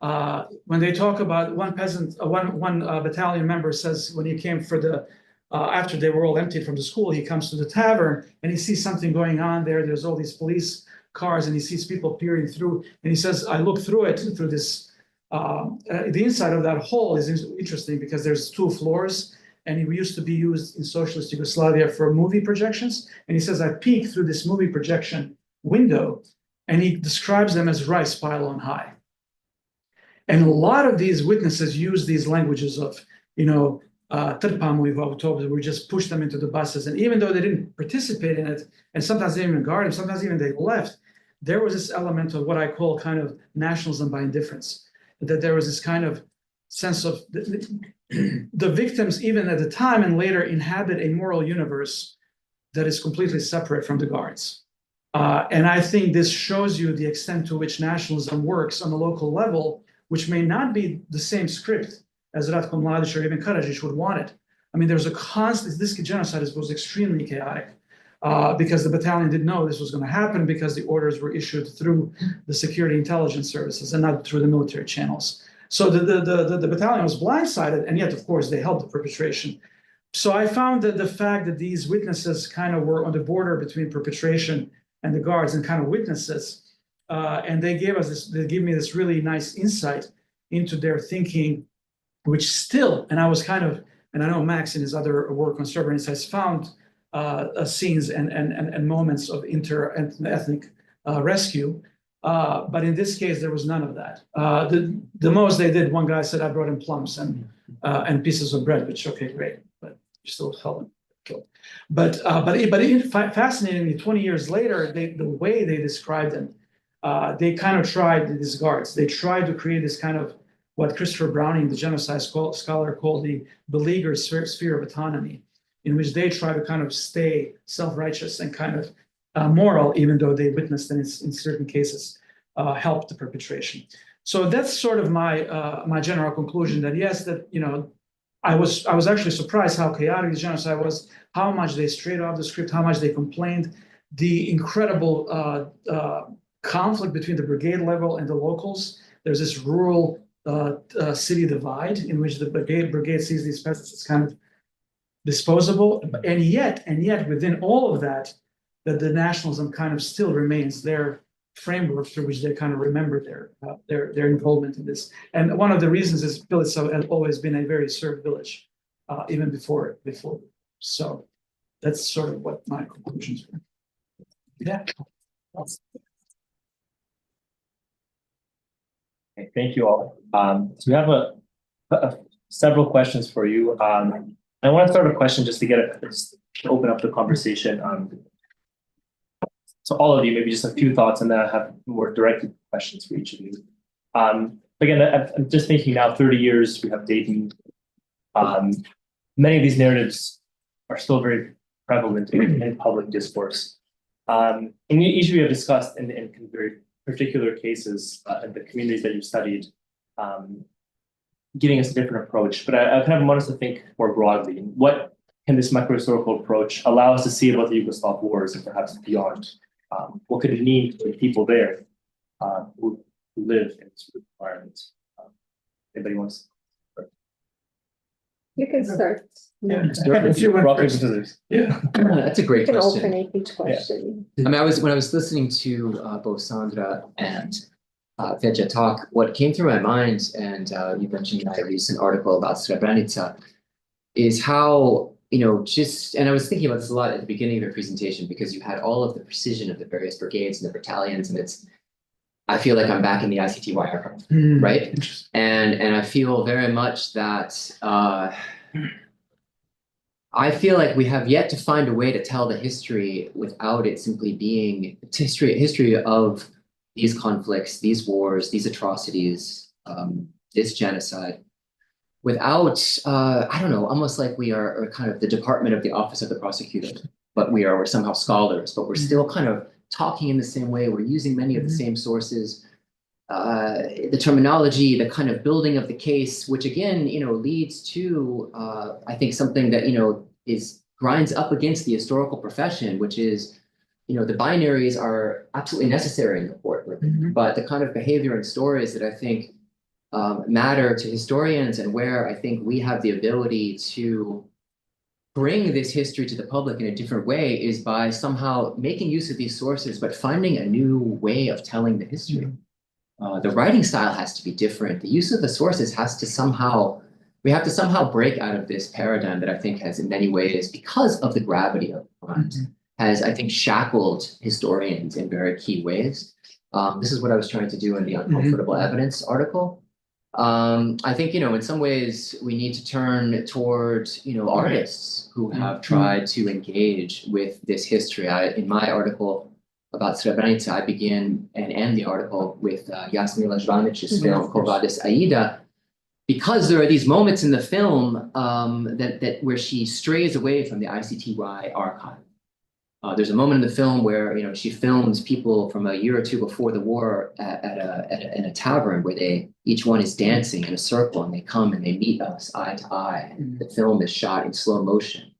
When they talk about one battalion member says when he came for the, after they were all emptied from the school, he comes to the tavern and he sees something going on there. There's all these police cars and he sees people peering through. And he says, I look through it, through this, the inside of that hole is interesting because there's 2 floors and it used to be used in socialist Yugoslavia for movie projections. And he says, I peek through this movie projection window and he describes them as rice pile on high. And a lot of these witnesses use these languages of, trpamo ih u autobus, we just push them into the buses. And even though they didn't participate in it, and sometimes they didn't even guard them, sometimes even they left, there was this element of what I call kind of nationalism by indifference. That there was this kind of sense of the victims, even at the time and later, inhabit a moral universe that is completely separate from the guards. And I think this shows you the extent to which nationalism works on a local level, which may not be the same script as Ratko Mladić or even Karadzic would want it. I mean, there's a constant, this genocide was extremely chaotic because the battalion didn't know this was going to happen because the orders were issued through the security intelligence services and not through the military channels. So the battalion was blindsided, and yet, of course, they helped the perpetration. So I found that the fact that these witnesses kind of were on the border between perpetration and the guards and kind of witnesses, and they gave me this really nice insight into their thinking, which still, and I was kind of, and I know Max in his other work on Serbian has found scenes and moments of inter-ethnic rescue. But in this case, there was none of that. The most they did, one guy said, I brought him plums and pieces of bread, which, okay, great, but you still held him killed. But fascinatingly, 20 years later, the way they described them, they kind of tried, these guards, they tried to create this kind of what Christopher Browning, the genocide scholar, called the beleaguered sphere of autonomy, in which they try to kind of stay self-righteous and kind of moral, even though they witnessed and in certain cases helped the perpetration. So that's sort of my general conclusion that yes, that I was actually surprised how chaotic the genocide was, how much they strayed off the script, how much they complained, the incredible conflict between the brigade level and the locals. There's this rural city divide in which the brigade sees these peasants as kind of disposable, and yet within all of that, that the nationalism kind of still remains their framework through which they kind of remember their involvement in this. And one of the reasons is Pilica had always been a very Serb village, even before. So that's sort of what my conclusions were. Yeah. Okay, thank you all. So we have several questions for you. I want to start a question just to get to open up the conversation. So all of you, maybe just a few thoughts, and then I have more directed questions for each of you. Again, I'm just thinking now, 30 years, we have dating. Many of these narratives are still very prevalent in public discourse. And each of you have discussed in very particular cases in the communities that you've studied, giving us a different approach. But I kind of want us to think more broadly. What can this microhistorical approach allow us to see about the Yugoslav Wars and perhaps beyond? What could it mean to the people there who live in this environment? Anybody wants? You can start. Yeah. If you rock, paper, scissors. Yeah. That's a You great can question. alternate each question. I mean, when I was listening to both Sandra and Feja talk, what came through my mind, and you mentioned my recent article about Srebrenica, is how, and I was thinking about this a lot at the beginning of your presentation, because you had all of the precision of the various brigades and the battalions, and I feel like I'm back in the ICTY archive, right? And I feel very much that I feel like we have yet to find a way to tell the history without it simply being history of these conflicts, these wars, these atrocities, this genocide, without, I don't know, almost like we are kind of the department of the Office of the Prosecutor, but we're somehow scholars, but we're still kind of talking in the same way. We're using many of the same sources, the terminology, the kind of building of the case, which again, leads to, I think, something that, grinds up against the historical profession, which is, the binaries are absolutely necessary in the courtroom, but the kind of behavior and stories that I think matter to historians, and where I think we have the ability to bring this history to the public in a different way, is by somehow making use of these sources, but finding a new way of telling the history. The writing style has to be different. The use of the sources has to we have to somehow break out of this paradigm that I think has in many ways, because of the gravity of the crimes, has, I think, shackled historians in very key ways. This is what I was trying to do in the Uncomfortable Evidence article. I think, in some ways we need to turn towards, artists who have tried to engage with this history. In my article about Srebrenica, I begin and end the article with Jasmine Lajvanic's film Kovadis Aida, because there are these moments in the film that where she strays away from the ICTY archive. There's a moment in the film where she films people from a year or two before the war in a tavern, where each one is dancing in a circle, and they come and they meet us eye to eye. And the film is shot in slow motion,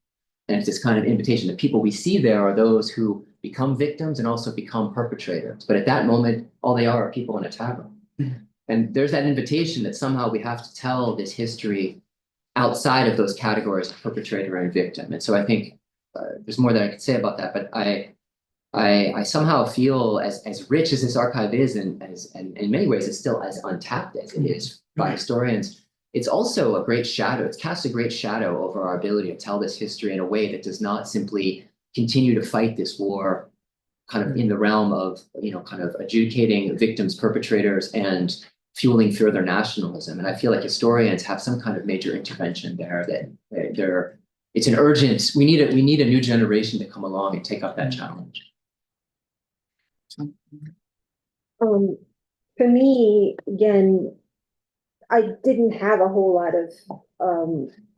and it's this kind of invitation. The people we see there are those who become victims and also become perpetrators. But at that moment, all they are people in a tavern. And there's that invitation that somehow we have to tell this history outside of those categories of perpetrator and victim. And so I think there's more that I could say about that, but I somehow feel as rich as this archive is, and in many ways it's still as untapped as it is by historians, it's also a great shadow. It's cast a great shadow over our ability to tell this history in a way that does not simply continue to fight this war kind of in the realm of, kind of adjudicating victims, perpetrators, and fueling further nationalism. And I feel like historians have some kind of major intervention there, that it's an urgent, we need a new generation to come along and take up that challenge. For me, again, I didn't have a whole lot of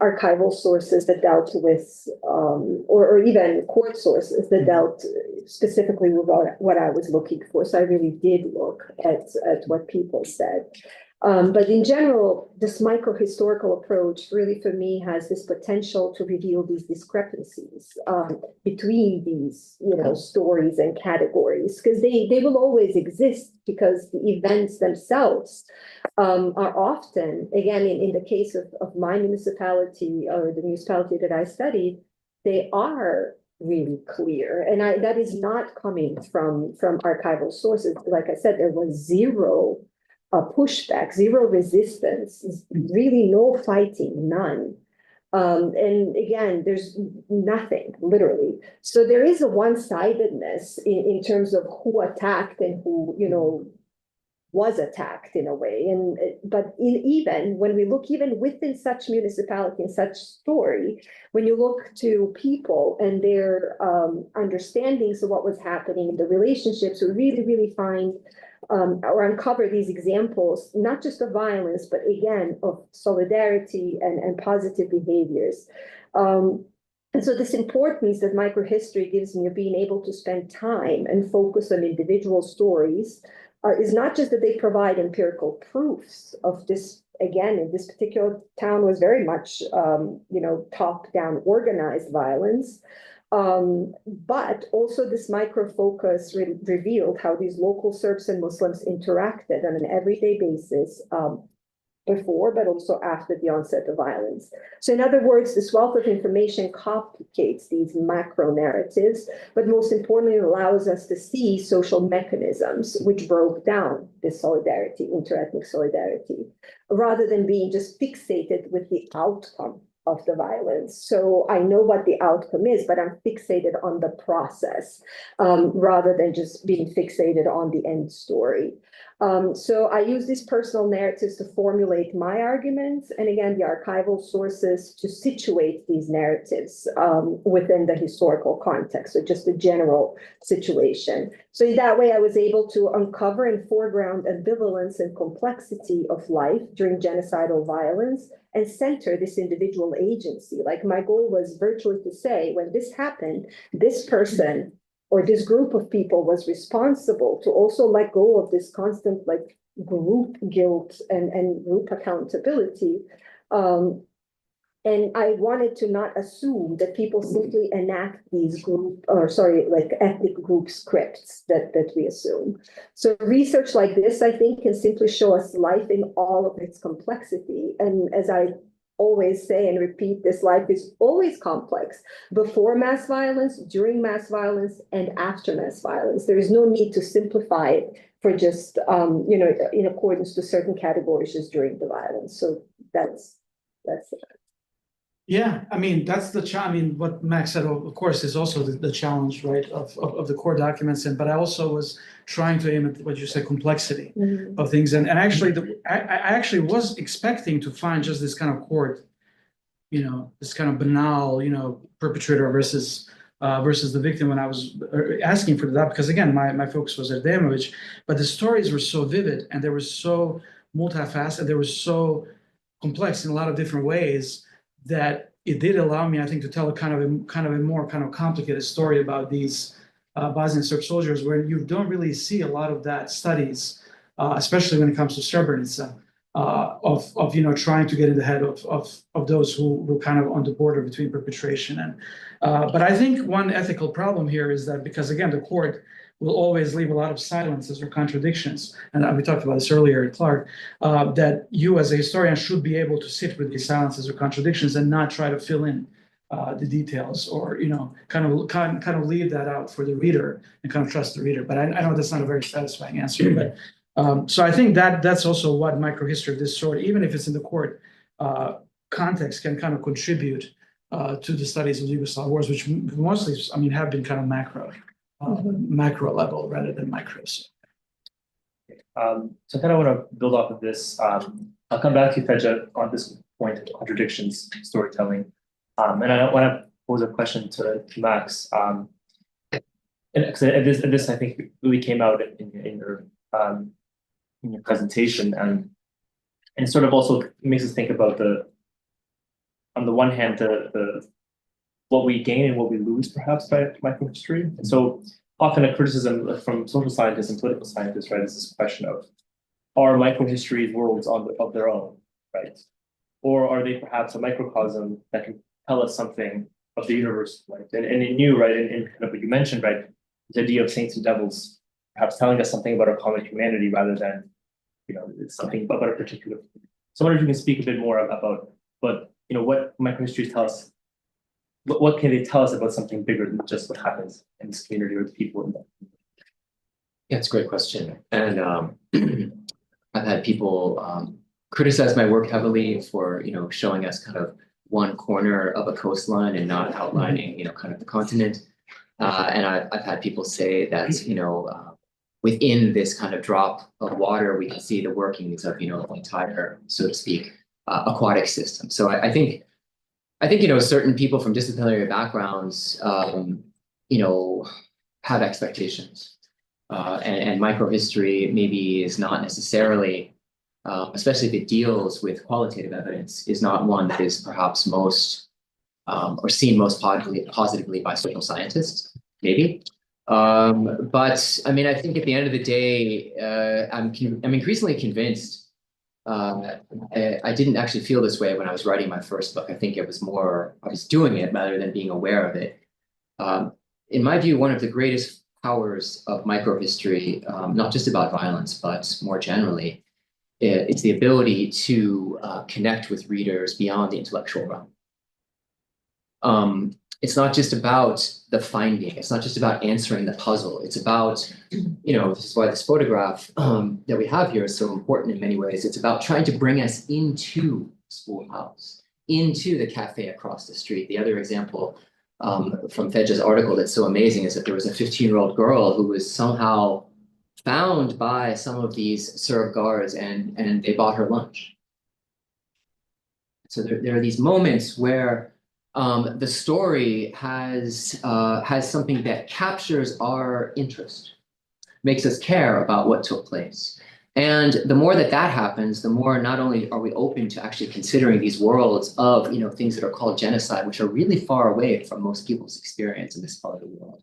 archival sources that dealt with, or even court sources that dealt specifically with what I was looking for. So I really did look at what people said. But in general, this microhistorical approach really, for me, has this potential to reveal these discrepancies between these, stories and categories, because they will always exist, because the events themselves are often, again, in the case of my municipality, or the municipality that I studied, they are really clear. And that is not coming from archival sources. Like I said, there was zero pushback, zero resistance, really no fighting, none. And again, there's nothing, literally. So there is a one-sidedness in terms of who attacked and who, was attacked in a way. But even when we look even within such municipality and such story, when you look to people and their understandings of what was happening, the relationships, we really find or uncover these examples, not just of violence, but again, of solidarity and positive behaviors. And so this importance that microhistory gives me of being able to spend time and focus on individual stories is not just that they provide empirical proofs of this. Again, in this particular town was very much, top-down organized violence, but also this micro focus revealed how these local Serbs and Muslims interacted on an everyday basis before, but also after the onset of violence. So in other words, this wealth of information complicates these macro narratives, but most importantly, allows us to see social mechanisms which broke down this solidarity, interethnic solidarity, rather than being just fixated with the outcome of the violence. So I know what the outcome is, but I'm fixated on the process rather than just being fixated on the end story. So I use these personal narratives to formulate my arguments, and again, the archival sources to situate these narratives within the historical context, so just a general situation. So in that way, I was able to uncover and foreground ambivalence and complexity of life during genocidal violence and center this individual agency. Like my goal was virtually to say, when this happened, this person or this group of people was responsible to also let go of this constant like group guilt and group accountability. And I wanted to not assume that people simply enact these ethnic group scripts that we assume. So research like this, I think, can simply show us life in all of its complexity. And as I always say and repeat, this life is always complex before mass violence, during mass violence, and after mass violence. There is no need to simplify it for just, in accordance to certain categories just during the violence. So that's it. Yeah, I mean, that's the challenge. I mean, what Max said, of course, is also the challenge, right, of the core documents. But I also was trying to aim at what you said, complexity of things. And actually, I actually was expecting to find just this kind of court, this kind of banal, perpetrator versus the victim when I was asking for that. Because again, my focus was Adamovich, but the stories were so vivid and they were so multifaceted, they were so complex in a lot of different ways, that it did allow me, I think, to tell a kind of a more complicated story about these Bosnian Serb soldiers, where you don't really see a lot of that studies, especially when it comes to Srebrenica, of trying to get in the head of those who were kind of on the border between perpetration and. But I think one ethical problem here is that because again, the court will always leave a lot of silences or contradictions. And we talked about this earlier, Clark, that you as a historian should be able to sit with these silences or contradictions and not try to fill in the details or, kind of leave that out for the reader and kind of trust the reader. But I know that's not a very satisfying answer. But so I think that's also what microhistory of this sort, even if it's in the court context, can kind of contribute to the studies of Yugoslav wars, which mostly, have been kind of macro level rather than micro. So I kind of want to build off of this. I'll come back to you, Fedja, on this point of contradictions, storytelling. And I want to pose a question to Max. And this, I think, really came out in your presentation, and it sort of also makes us think about on the one hand, the what we gain and what we lose, perhaps, by microhistory. And so often a criticism from social scientists and political scientists, right, is this question of, are microhistory worlds of their own, right? Or are they perhaps a microcosm that can tell us something of the universe, right? And in you, right, in kind of what you mentioned, right, the idea of saints and devils, perhaps telling us something about our common humanity rather than, it's something about a particular. So I wonder if you can speak a bit more about what microhistories tell us. What can they tell us about something bigger than just what happens in this community or the people in that? Yeah, it's a great question. And I've had people criticize my work heavily for, showing us kind of one corner of a coastline and not outlining, kind of the continent. And I've had people say that, within this kind of drop of water, we can see the workings of, the entire, so to speak, aquatic system. So I think, certain people from disciplinary backgrounds, have expectations. And microhistory maybe is not necessarily, especially if it deals with qualitative evidence, is not one that is perhaps most or seen most positively by social scientists, maybe. But I mean, I think at the end of the day, I'm increasingly convinced. I didn't actually feel this way when I was writing my first book. I think it was more, I was doing it rather than being aware of it. In my view, one of the greatest powers of microhistory, not just about violence, but more generally, it's the ability to connect with readers beyond the intellectual realm. It's not just about the finding. It's not just about answering the puzzle. It's about, this is why this photograph that we have here is so important in many ways. It's about trying to bring us into the schoolhouse, into the cafe across the street. The other example from Fedja's article that's so amazing is that there was a 15-year-old girl who was somehow found by some of these Serb guards and they bought her lunch. So there are these moments where the story has something that captures our interest, makes us care about what took place. And the more that happens, the more not only are we open to actually considering these worlds of things that are called genocide, which are really far away from most people's experience in this part of the world.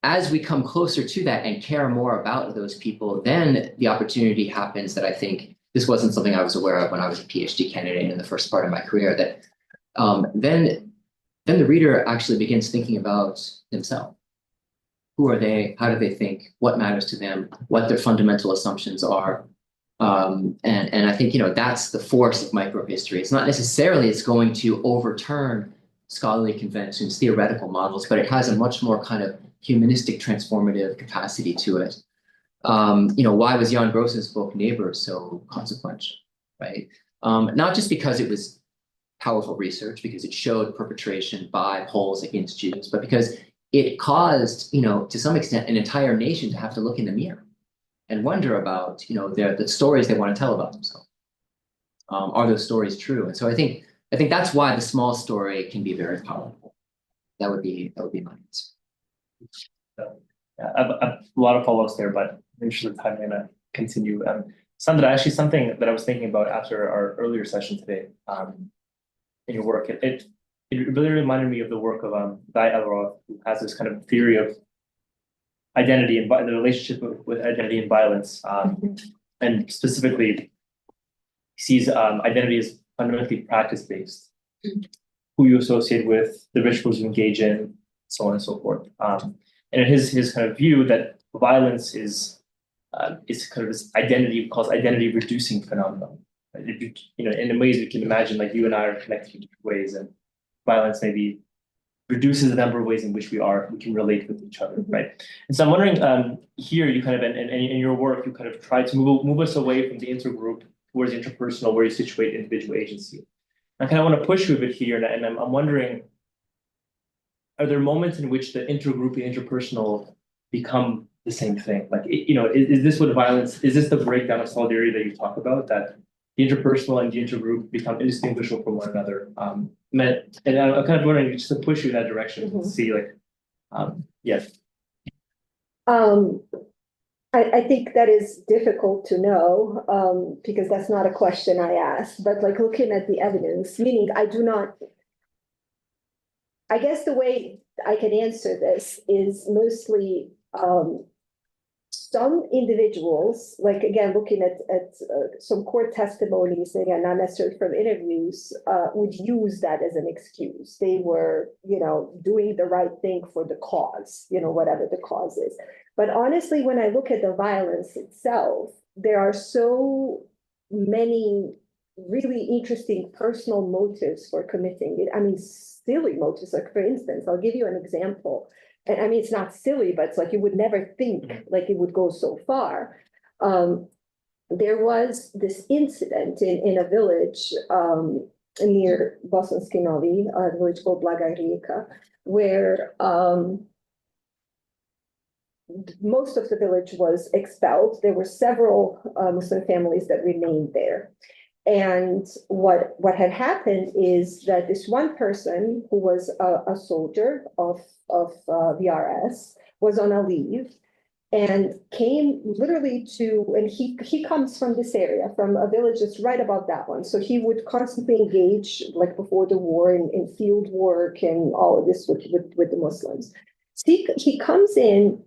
As we come closer to that and care more about those people, then the opportunity happens that I think this wasn't something I was aware of when I was a PhD candidate in the first part of my career, that then the reader actually begins thinking about themselves. Who are they? How do they think? What matters to them? What their fundamental assumptions are? And I think that's the force of microhistory. It's not necessarily it's going to overturn scholarly conventions, theoretical models, but it has a much more kind of humanistic transformative capacity to it. Why was Jan Gross's book Neighbors so consequential, right? Not just because it was powerful research, because it showed perpetration by Poles against Jews, but because it caused, to some extent, an entire nation to have to look in the mirror and wonder about, the stories they want to tell about themselves. Are those stories true? And so I think that's why the small story can be very powerful. That would be my answer. So, yeah, I've a lot of follow-ups there, but in the interest of time, I'm gonna continue. Sandra, actually, something that I was thinking about after our earlier session today, in your work, it really reminded me of the work of Guy Elroth, who has this kind of theory of identity and the relationship with identity and violence, and specifically sees identity as fundamentally practice-based. Who you associate with, the rituals you engage in, so on and so forth. And in his kind of view that violence is kind of this identity, calls identity reducing phenomenon. In ways we can imagine, like you and I are connected in different ways, and violence maybe reduces the number of ways in which we can relate with each other, right? And so I'm wondering, here you kind of, in your work, you kind of try to move us away from the intergroup towards interpersonal, where you situate individual agency. I kind of want to push you a bit here, and I'm wondering, are there moments in which the intergroup and interpersonal become the same thing? Like, is this what violence, is this the breakdown of solidarity that you talk about, that the interpersonal and the intergroup become indistinguishable from one another? And I'm kind of wondering, just to push you in that direction, to see, like, yes. I think that is difficult to know, because that's not a question I asked, but like looking at the evidence, meaning I guess the way I can answer this is mostly some individuals, like again, looking at some court testimonies, again, not necessarily from interviews, would use that as an excuse. They were, doing the right thing for the cause, whatever the cause is. But honestly, when I look at the violence itself, there are so many really interesting personal motives for committing it. I mean, silly motives. Like, for instance, I'll give you an example. And I mean, it's not silly, but it's like you would never think like it would go so far. There was this incident in a village near Bosanski Novi, a village called Blaga Rijeka, where most of the village was expelled. There were several Muslim families that remained there. And what had happened is that this one person who was a soldier of VRS was on a leave and came literally and he comes from this area, from a village that's right above that one. So he would constantly engage, like before the war, in field work and all of this with the Muslims. So he comes in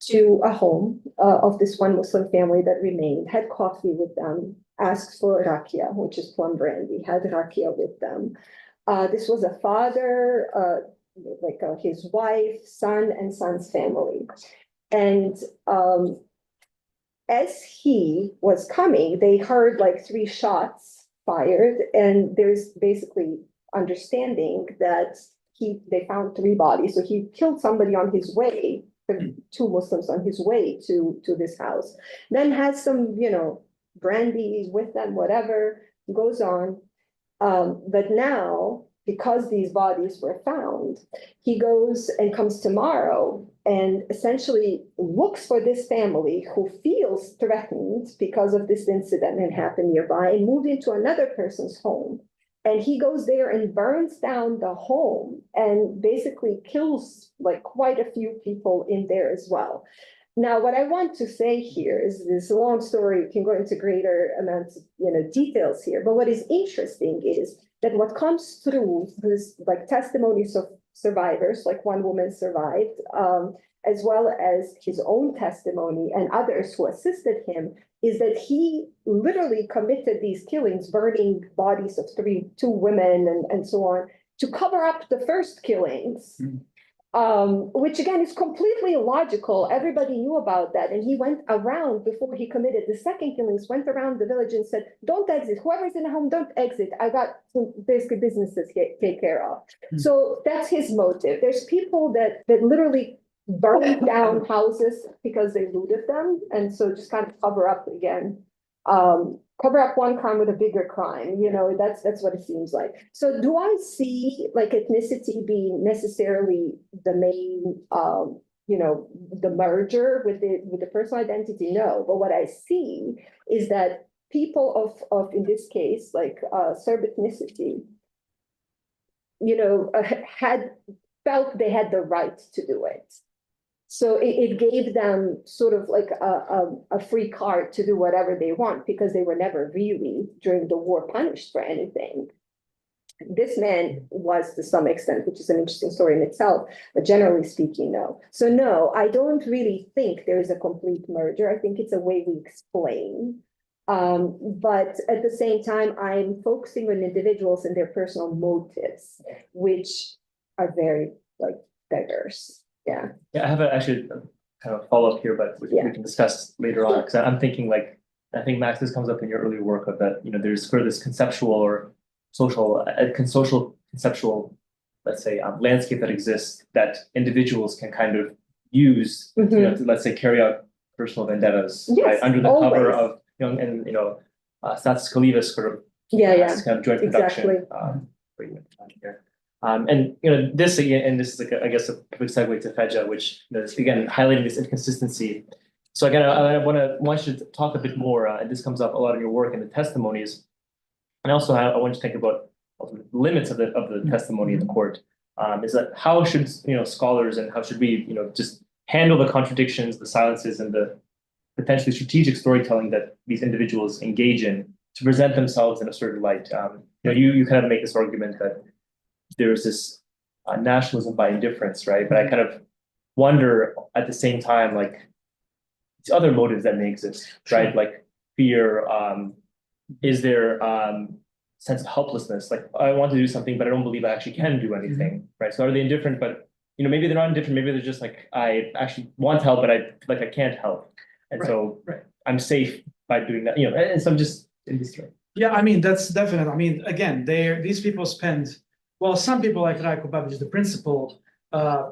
to a home of this one Muslim family that remained, had coffee with them, asked for rakia, which is plum brandy, had rakia with them. This was a father, his wife, son, and son's family. And as he was coming, they heard like 3 shots fired, and there's basically understanding that they found 3 bodies. So he killed somebody on his way, 2 Muslims on his way to this house. Then has some, brandy with them, whatever, goes on. But now, because these bodies were found, he goes and comes tomorrow and essentially looks for this family who feels threatened because of this incident that happened nearby, and moved into another person's home. And he goes there and burns down the home and basically kills like quite a few people in there as well. Now, what I want to say here is this long story. We can go into greater amounts of details here. But what is interesting is that what comes through his like testimonies of survivors, like one woman survived, as well as his own testimony and others who assisted him, is that he literally committed these killings, burning bodies of 2 women and so on, to cover up the first killings. Which again is completely illogical. Everybody knew about that. And he went around, before he committed the second killings, went around the village and said, don't exit. Whoever's in the home, don't exit. I got some basically businesses to take care of. So that's his motive. There's people that literally burn down houses because they looted them. And so just kind of cover up again. Cover up one crime with a bigger crime, that's what it seems like. So do I see like ethnicity being necessarily the main, the merger with the personal identity? No, but what I see is that people of in this case, like Serb ethnicity, had felt they had the right to do it. So it gave them sort of like a free card to do whatever they want, because they were never really, during the war, punished for anything. This man was, to some extent, which is an interesting story in itself, but generally speaking, no. So no, I don't really think there is a complete merger. I think it's a way we explain. But at the same time, I'm focusing on individuals and their personal motives, which are very diverse. Yeah, I have actually kind of follow up here, but we can discuss later on, because I'm thinking I think Max, this comes up in your earlier work of that, there's sort of this conceptual or social conceptual, let's say, landscape that exists that individuals can kind of use, to, let's say, carry out personal vendettas, right, under the cover of Status Kaliva's sort of kind of joint production. Here. And this again, and this is I guess a perfect segue to Feja, which is again highlighting this inconsistency. So again, I want you to talk a bit more, and this comes up a lot in your work and the testimonies, and also I want you to think about the limits of the testimony in the court. Is that how should scholars and how should we just handle the contradictions, the silences, and the potentially strategic storytelling that these individuals engage in to present themselves in a certain light? You kind of make this argument that there's this nationalism by indifference, right? But I kind of wonder at the same time, like, these other motives that may exist, right? Like fear, is there sense of helplessness? Like, I want to do something, but I don't believe I actually can do anything, right? So are they indifferent, but maybe they're not indifferent, maybe they're just like, I actually want to help, but I feel like I can't help. And so I'm safe by doing that, and so I'm just in this way. Yeah, I mean, that's definite. I mean, again, these people spend, well, some people like Rajko Babić, the principal,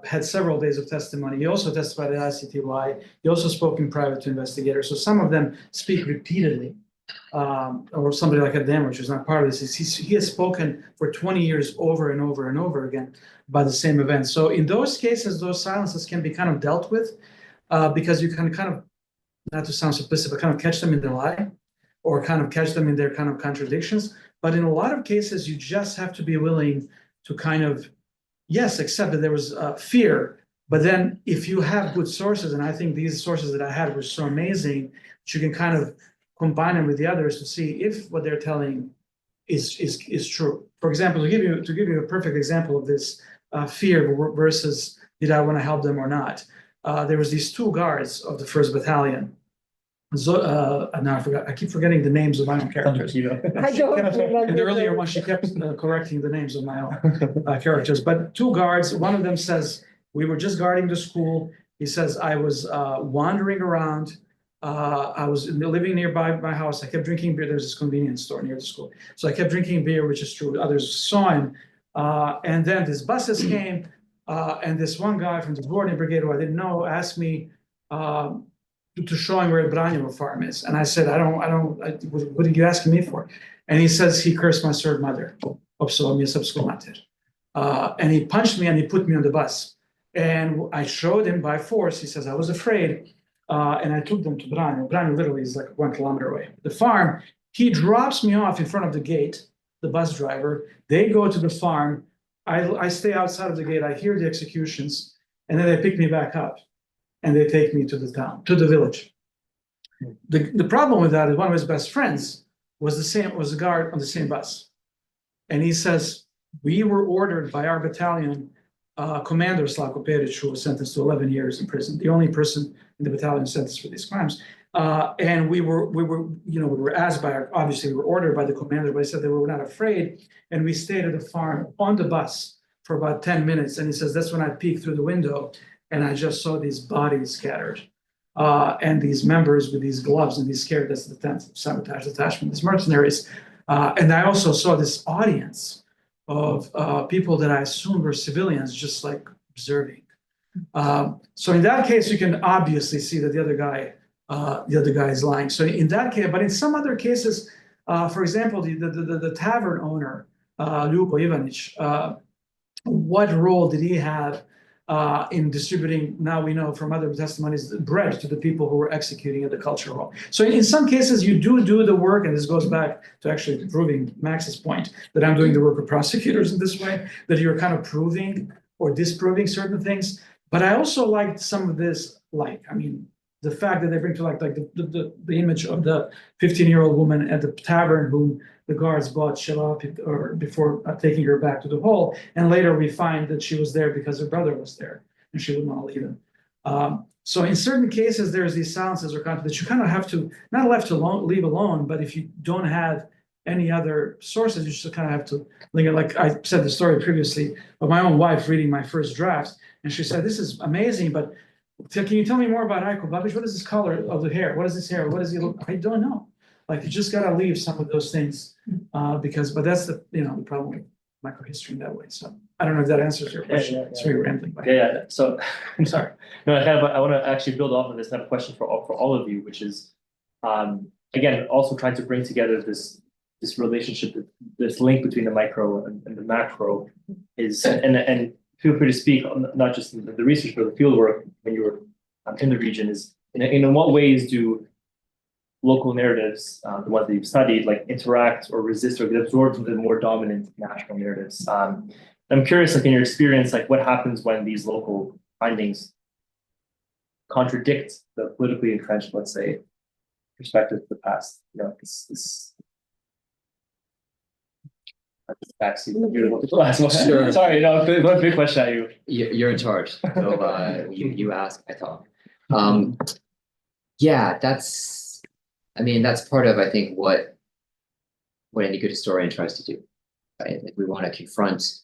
had several days of testimony. He also testified at ICTY. He also spoke in private to investigators. So some of them speak repeatedly, or somebody like Adam, which is not part of this. He has spoken for 20 years over and over and over again about the same event. So in those cases, those silences can be kind of dealt with. because you can kind of, not to sound simplistic, but kind of catch them in their lie, or kind of catch them in their kind of contradictions. But in a lot of cases, you just have to be willing to kind of, yes, accept that there was fear. But then if you have good sources, and I think these sources that I had were so amazing, that you can kind of combine them with the others to see if what they're telling is true. For example, to give you a perfect example of this fear versus did I want to help them or not, there was these two guards of the 1st Battalion. Now I forgot. I keep forgetting the names of my own characters. I don't remember. In the earlier one, she kept correcting the names of my own characters. But two guards, one of them says, we were just guarding the school. He says, I was wandering around. I was living nearby my house. I kept drinking beer. There's this convenience store near the school. So I kept drinking beer, which is true. Others saw him. And then these buses came. And this one guy from the boarding brigade, who I didn't know, asked me to show him where Branjevo farm is. And I said, what are you asking me for? And he says, he cursed my third mother. And he punched me and he put me on the bus. And I showed him by force. He says, I was afraid. And I took them to Branjevo. Branjevo literally is like 1 kilometer away. The farm, he drops me off in front of the gate, the bus driver. They go to the farm. I stay outside of the gate. I hear the executions. And then they pick me back up. And they take me to the town, to the village. The problem with that is one of his best friends was a guard on the same bus. And he says, we were ordered by our battalion commander, Slavko Peric, who was sentenced to 11 years in prison, the only person in the battalion sentenced for these crimes. And we were asked obviously we were ordered by the commander, but he said they were not afraid. And we stayed at the farm on the bus for about 10 minutes. And he says, that's when I peeked through the window and I just saw these bodies scattered. And these members with these gloves and these scared, that's the 10th sabotage detachment, these mercenaries. And I also saw this audience of people that I assumed were civilians, just like observing. So in that case, you can obviously see that the other guy is lying. So in that case, but in some other cases, for example, the tavern owner, Ljubo Ivanic, what role did he have in distributing, now we know from other testimonies, bread to the people who were executing at the culture hall. So in some cases, you do the work, and this goes back to actually proving Max's point, that I'm doing the work of prosecutors in this way, that you're kind of proving or disproving certain things. But I also liked some of this, the fact that they bring to the image of the 15-year-old woman at the tavern whom the guards bought shalom or before taking her back to the hall. And later we find that she was there because her brother was there and she wouldn't want to leave him. So in certain cases, there's these silences or content that you kind of have to, not left alone, leave alone, but if you don't have any other sources, you just kind of have to linger. Like I said the story previously of my own wife reading my first draft. And she said, this is amazing, but can you tell me more about Aiko Babic? What is this color of the hair? What is his hair? What does he look? I don't know. Like you just gotta leave some of those things but that's the problem with microhistory in that way. So I don't know if that answers your question. Yeah. It's very rambling. Yeah. So I'm sorry. No, I want to actually build off of this and have a question for all of you, which is again also trying to bring together this relationship, this link between the micro and the macro is and feel free to speak on not just the research but the field work when you were in the region is in what ways do local narratives, the ones that you've studied, like interact or resist or get absorbed into the more dominant national narratives. I'm curious, like in your experience, like what happens when these local findings contradict the politically entrenched, let's say, perspective of the past. This You're the last one. Sure. Sorry, one big question at you. You're in charge. So you ask, I talk. Yeah, that's part of, I think, what any good historian tries to do, right? Like we want to confront,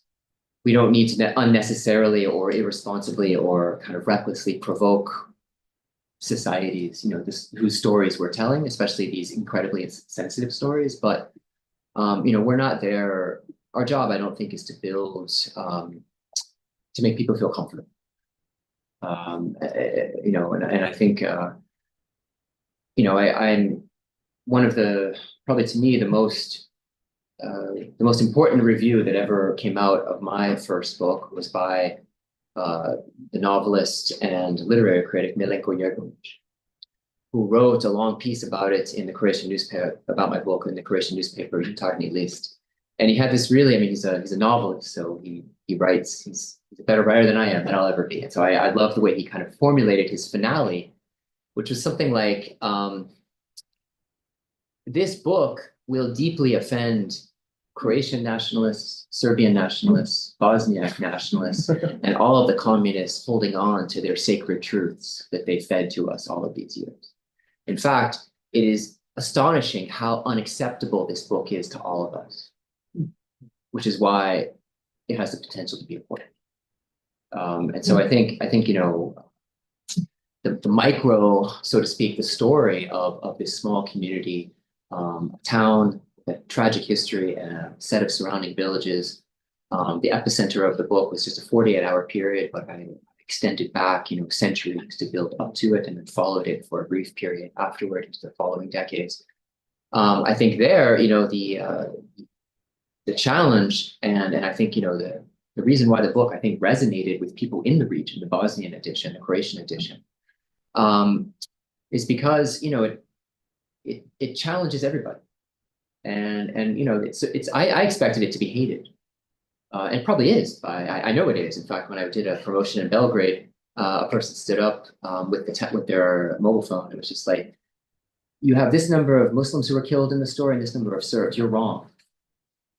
we don't need to unnecessarily or irresponsibly or kind of recklessly provoke societies, whose stories we're telling, especially these incredibly sensitive stories. But, we're not there. Our job, I don't think, is to build, to make people feel comfortable. And I think, I'm one of the, probably to me, the most important review that ever came out of my first book was by the novelist and literary critic Milenko Yergovich, who wrote a long piece about it in the Croatian newspaper, about my book in the Croatian newspaper, Jutarnji List. And he had this really, I mean, he's a novelist, so he writes, he's a better writer than I am, than I'll ever be. And so I love the way he kind of formulated his finale, which was something like, this book will deeply offend Croatian nationalists, Serbian nationalists, Bosniak nationalists, and all of the communists holding on to their sacred truths that they fed to us all of these years. In fact, it is astonishing how unacceptable this book is to all of us, which is why it has the potential to be important. And so I think you know, the micro, so to speak, the story of this small community, a town, a tragic history, and a set of surrounding villages. The epicenter of the book was just a 48-hour period, but I extended back, you know, centuries to build up to it, and then followed it for a brief period afterward into the following decades. I think there, you know, the challenge, and I think, you know, the reason why the book, I think, resonated with people in the region, the Bosnian edition, the Croatian edition, is because, you know, it challenges everybody. And you know, I expected it to be hated, and probably is. I know it is. In fact, when I did a promotion in Belgrade, a person stood up with their mobile phone. It was just like, you have this number of Muslims who were killed in the story and this number of Serbs. You're wrong,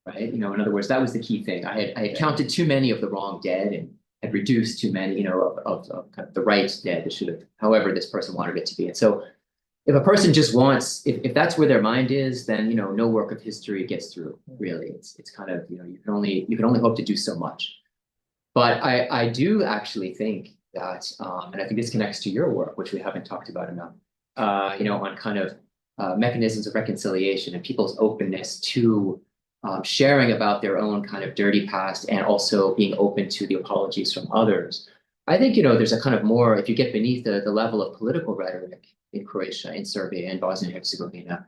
right? You know, in other words, that was the key thing. I had counted too many of the wrong dead and had reduced too many, you know, of kind of the right dead. It should have, however this person wanted it to be. And so, if a person just wants, if that's where their mind is, then, you know, no work of history gets through, really. It's kind of, you know, you can only hope to do so much. But I do actually think that, and I think this connects to your work, which we haven't talked about enough, you know, on kind of mechanisms of reconciliation and people's openness to sharing about their own kind of dirty past, and also being open to the apologies from others. I think, you know, there's a kind of more, if you get beneath the level of political rhetoric in Croatia, in Serbia, and Bosnia and Herzegovina.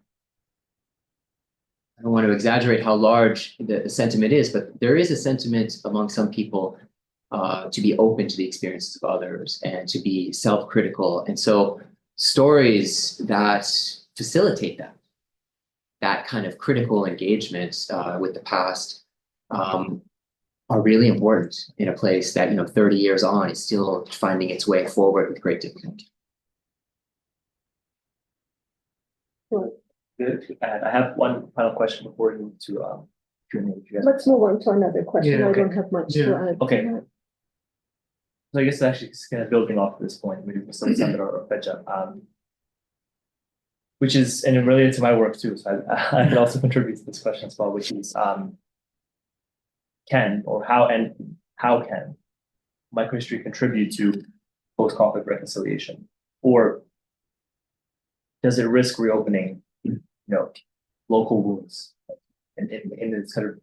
I don't want to exaggerate how large the sentiment is, but there is a sentiment among some people to be open to the experiences of others and to be self-critical. And so stories that facilitate that kind of critical engagement with the past are really important in a place that, you know, 30 years on is still finding its way forward with great difficulty. Good. And I have one final question before we move to Q&A. Let's move on to another question. Yeah, okay. I don't have much to add. Okay. So I guess actually it's kind of building off this point, maybe with some Sandra or Peja, which is, and related to my work too, so I can also contribute to this question as well, which is how can microhistory contribute to post-conflict reconciliation, or does it risk reopening, you know, local wounds? In this kind of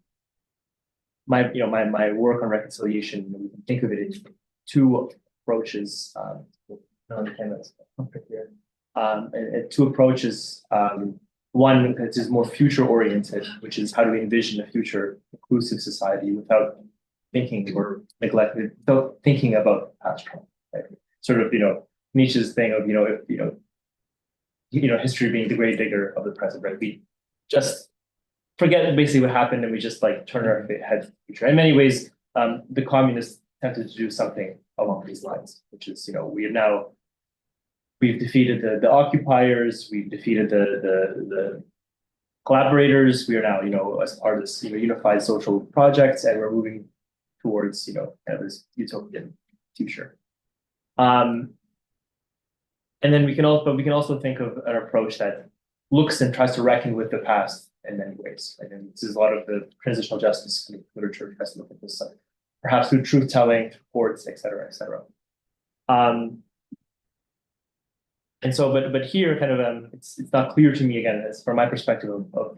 my work on reconciliation, you know, we can think of it in two approaches. Two approaches. One that is more future-oriented, which is how do we envision a future inclusive society without thinking or neglecting, without thinking about past trauma. Right? Sort of, you know, Nietzsche's thing of, you know, if history being the grave digger of the present, right? We just forget basically what happened and we just like turn our head to the future. In many ways, the communists attempted to do something along these lines, which is, you know, we've defeated the occupiers, we've defeated the collaborators. We are now, you know, as part of this, you know, unified social projects, and we're moving towards, you know, kind of this utopian future. And then we can also think of an approach that looks and tries to reckon with the past in many ways. Right? And this is a lot of the transitional justice literature tries to look at this, perhaps through truth telling, courts, et cetera, et cetera. And so, but here, kind of, it's not clear to me again, as from my perspective of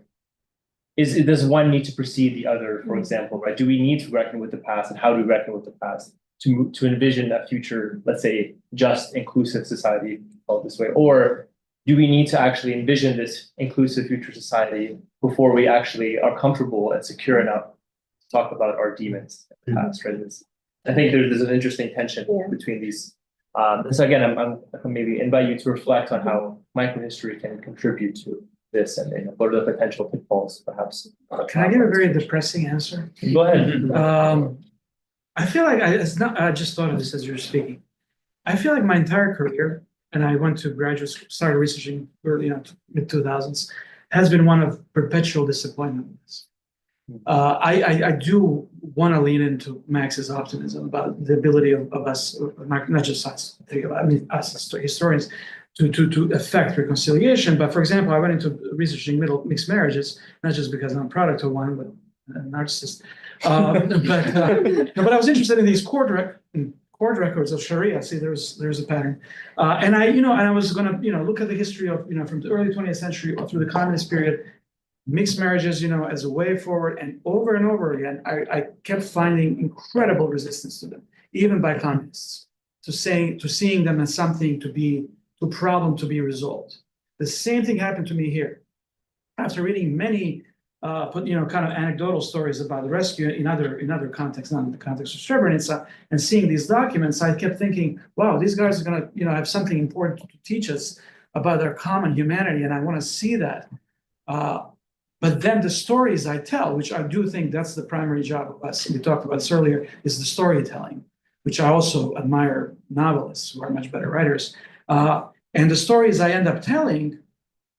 does one need to precede the other? For example, right? Do we need to reckon with the past, and how do we reckon with the past to envision a future, let's say, just inclusive society, called this way, or do we need to actually envision this inclusive future society before we actually are comfortable and secure enough to talk about our demons in the past, right? I think there's an interesting tension Yeah. between these. So again, I can maybe invite you to reflect on how microhistory can contribute to this and what are the potential pitfalls, perhaps. Can I give a very depressing answer? Go ahead. I feel like I just thought of this as you were speaking. I feel like my entire career, and I went to graduate school, started researching early, mid 2000s, has been one of perpetual disappointment. I do want to lean into Max's optimism about the ability of us, not just us, I mean us as historians, to affect reconciliation. But for example, I went into researching mixed marriages, not just because I'm a product of one, but a narcissist. But I was interested in these court records of Sharia. See, there's a pattern, and I was going to look at the history of from the early 20th century or through the communist period, mixed marriages as a way forward, and over again, I kept finding incredible resistance to them, even by communists, to seeing them as something a problem to be resolved. The same thing happened to me here. After reading many kind of anecdotal stories about the rescue in other contexts, not in the context of Srebrenica, and seeing these documents, I kept thinking, wow, these guys are going to have something important to teach us about our common humanity, and I want to see that. But then the stories I tell, which I do think that's the primary job of us, we talked about this earlier, is the storytelling, which I also admire novelists who are much better writers. And the stories I end up telling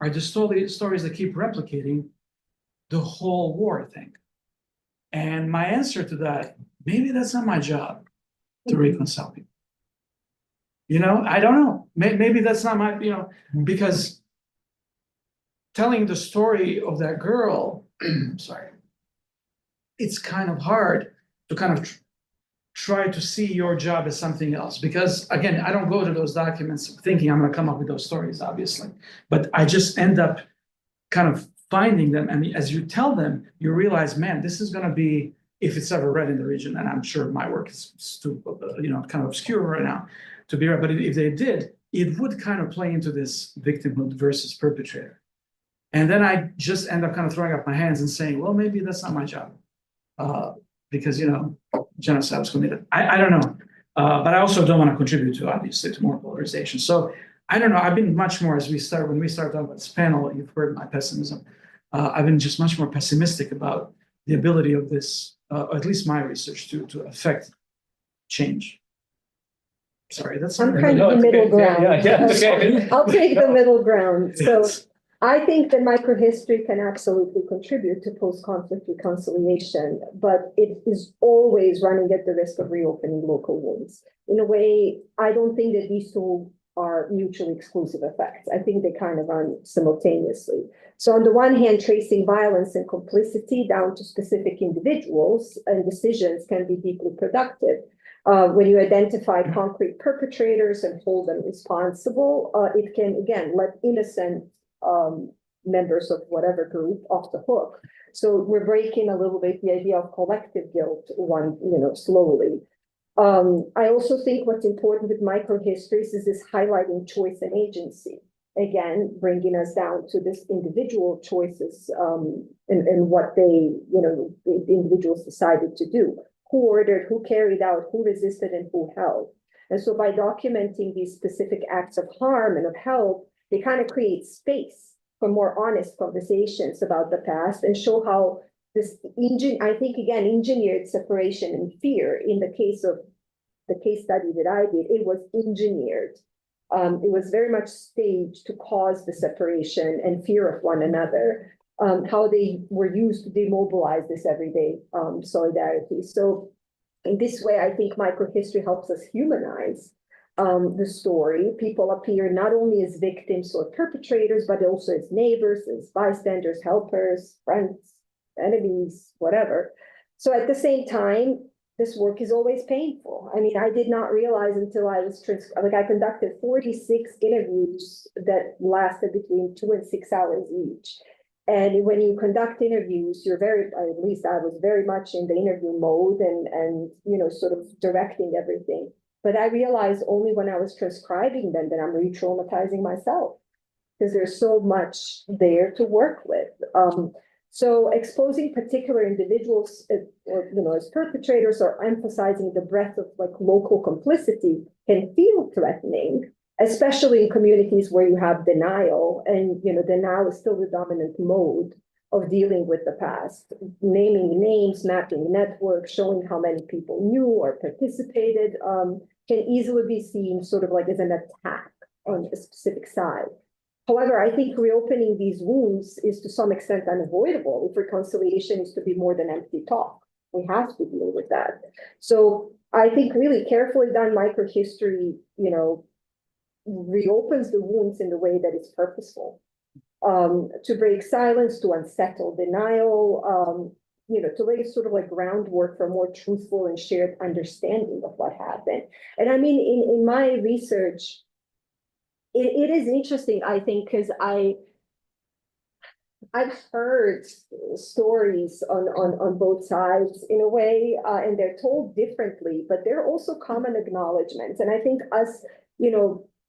are the stories that keep replicating the whole war thing. And my answer to that, maybe that's not my job to reconcile people. I don't know. Maybe that's not my, because telling the story of that girl, sorry, it's kind of hard to kind of try to see your job as something else. Because again, I don't go to those documents thinking I'm going to come up with those stories, obviously. But I just end up kind of finding them. And as you tell them, you realize, man, this is going to be, if it's ever read in the region, and I'm sure my work is too, kind of obscure right now to be read. But if they did, it would kind of play into this victimhood versus perpetrator. And then I just end up kind of throwing up my hands and saying, well, maybe that's not my job. Because, genocide was committed. I don't know. But I also don't want to contribute to, obviously, to more polarization. So I don't know. I've been much more, when we start talking about this panel, you've heard my pessimism. I've been just much more pessimistic about the ability of this, at least my research, to affect change. Sorry, that's I'm kind of the middle ground. Okay. I'll take the middle ground. So I think that microhistory can absolutely contribute to post-conflict reconciliation, but it is always running at the risk of reopening local wounds. In a way, I don't think that these two are mutually exclusive effects. I think they kind of run simultaneously. So on the one hand, tracing violence and complicity down to specific individuals and decisions can be deeply productive. When you identify concrete perpetrators and hold them responsible, it can, again, let innocent members of whatever group off the hook. So we're breaking a little bit the idea of collective guilt slowly. I also think what's important with microhistories is this highlighting choice and agency. Again, bringing us down to this individual choices and what the individuals decided to do. Who ordered, who carried out, who resisted, and who held. And so by documenting these specific acts of harm and of help, they kind of create space for more honest conversations about the past and show how this, engineered separation and fear. In the case of the case study that I did, it was engineered. It was very much staged to cause the separation and fear of one another. How they were used to demobilize this everyday solidarity. So in this way, I think microhistory helps us humanize the story. People appear not only as victims or perpetrators, but also as neighbors, as bystanders, helpers, friends, enemies, whatever. So at the same time, this work is always painful. I mean, I did not realize until I was I conducted 46 interviews that lasted between 2 and 6 hours each. And when you conduct interviews, at least I was very much in the interview mode and sort of directing everything. But I realized only when I was transcribing them that I'm re-traumatizing myself because there's so much there to work with. So exposing particular individuals, as perpetrators or emphasizing the breadth of like local complicity can feel threatening, especially in communities where you have denial, and denial is still the dominant mode of dealing with the past. Naming names, mapping networks, showing how many people knew or participated can easily be seen sort of like as an attack on a specific side. However, I think reopening these wounds is to some extent unavoidable if reconciliation is to be more than empty talk. We have to deal with that. So I think really carefully done microhistory, reopens the wounds in the way that is purposeful. To break silence, to unsettle denial, to lay sort of like groundwork for more truthful and shared understanding of what happened. And I mean, in my research, it is interesting, I think, because I've heard stories on both sides in a way, and they're told differently, but they're also common acknowledgements. And I think us,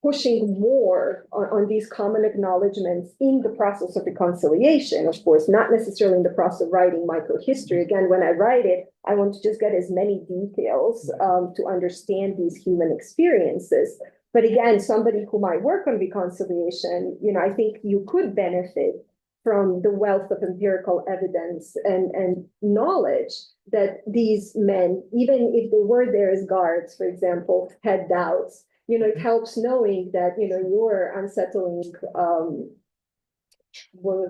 pushing more on these common acknowledgements in the process of reconciliation, of course, not necessarily in the process of writing microhistory. Again, when I write it, I want to just get as many details to understand these human experiences. But again, somebody who might work on reconciliation, I think you could benefit from the wealth of empirical evidence and knowledge that these men, even if they were there as guards, for example, had doubts. It helps knowing that, your unsettling,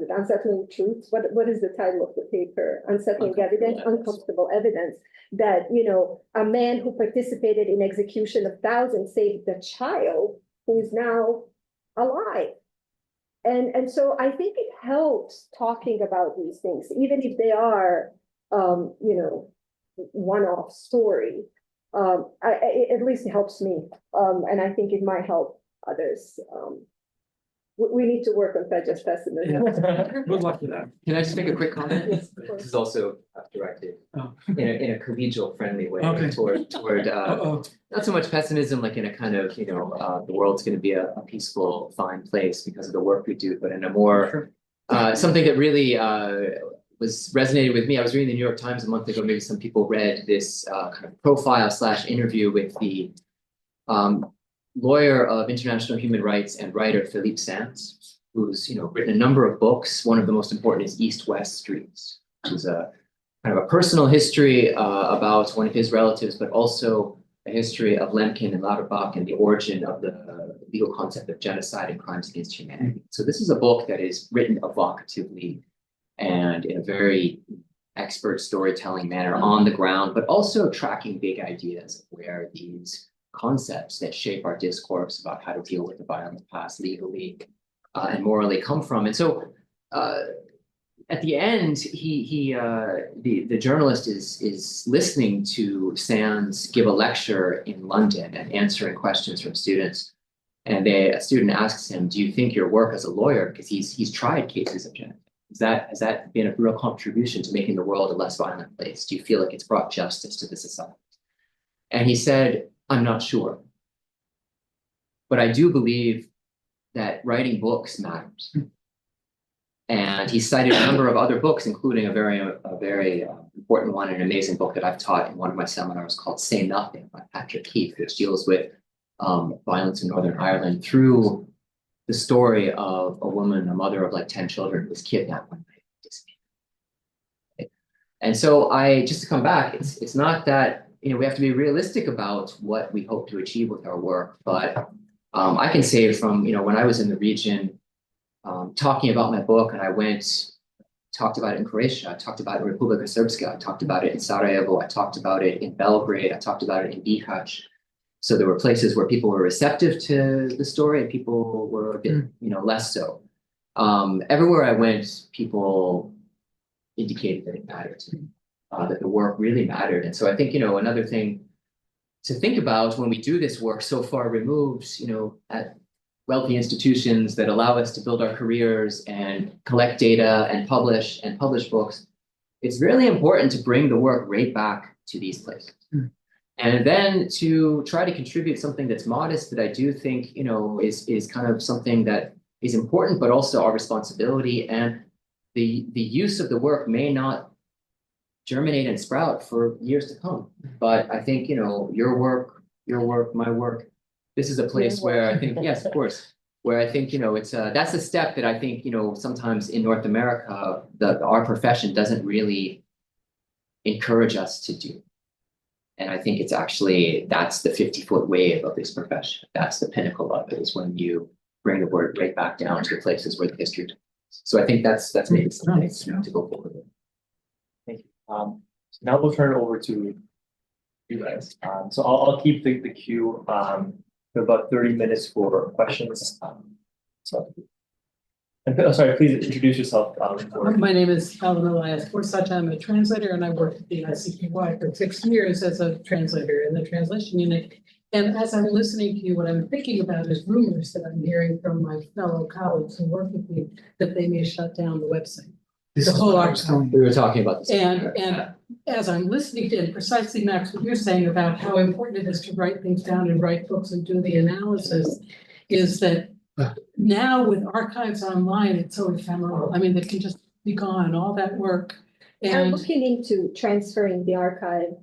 unsettling truths? What is the title of the paper? Unsettling evidence, uncomfortable evidence. That, a man who participated in execution of thousands saved a child who is now alive. And so I think it helps talking about these things, even if they are, one-off story. At least it helps me, and I think it might help others. We need to work on prejudice pessimism. Good luck with that. Can I just make a quick comment? Yes, of course. This is also directed Oh. in a collegial friendly way Okay. toward Uh-oh. not so much pessimism, like in a kind of, the world's going to be a peaceful, fine place because of the work we do, but in a more, something that really was resonated with me. I was reading the New York Times a month ago, maybe some people read this kind of profile / interview with the lawyer of international human rights and writer Philippe Sands, who's written a number of books. One of the most important is East-West Streets, which is a kind of a personal history about one of his relatives, but also a history of Lemkin and Lauterbach and the origin of the legal concept of genocide and crimes against humanity. So this is a book that is written evocatively and in a very expert storytelling manner on the ground, but also tracking big ideas of where these concepts that shape our discourse about how to deal with the violent past legally and morally come from. And so at the end, the journalist is listening to Sands give a lecture in London and answering questions from students. And a student asks him, "Do you think your work as a lawyer," because he's tried cases of genocide, has that been a real contribution to making the world a less violent place? Do you feel like it's brought justice to the society? And he said, "I'm not sure. But I do believe that writing books matters." And he cited a number of other books, including a very important one, an amazing book that I've taught in one of my seminars called Say Nothing by Patrick Keefe, which deals with violence in Northern Ireland through the story of a woman, a mother of like 10 children, who was kidnapped one night. And so just to come back, it's not that, we have to be realistic about what we hope to achieve with our work, but I can say from, when I was in the region, talking about my book, and talked about it in Croatia, I talked about it in Republika Srpska, I talked about it in Sarajevo, I talked about it in Belgrade, I talked about it in Bihać. So there were places where people were receptive to the story and people were a bit, less so. Everywhere I went, people indicated that it mattered to me, that the work really mattered. And so I think, another thing to think about when we do this work so far removed, at wealthy institutions that allow us to build our careers and collect data and publish books, it's really important to bring the work right back to these places. And then to try to contribute something that's modest, that I do think, is kind of something that is important, but also our responsibility and the use of the work may not germinate and sprout for years to come. But I think, your work, my work, this is a place where I think, yes, of course, where I think, it's that's a step that I think, sometimes in North America, our profession doesn't really encourage us to do. And I think it's actually, that's the 50-foot wave of this profession. That's the pinnacle of it, is when you bring the word right back down to the places where the history. So I think that's maybe something to go forward with. Thank you. So now we'll turn it over to you guys. So I'll keep the queue for about 30 minutes for questions. Sorry, please introduce yourself. My name is Alan Elias Forsage. I'm a translator and I worked at the ICTY for 6 years as a translator in the translation unit. And as I'm listening to you, what I'm thinking about is rumors that I'm hearing from my fellow colleagues who work with me that they may shut down the website. This The is whole what I was archive. telling We you. were talking about this. And as I'm listening to it, precisely, Max, what you're saying about how important it is to write things down and write books and do the analysis is that now with archives online, it's so ephemeral. I mean, they can just be gone, all that work. I'm And looking into transferring the archive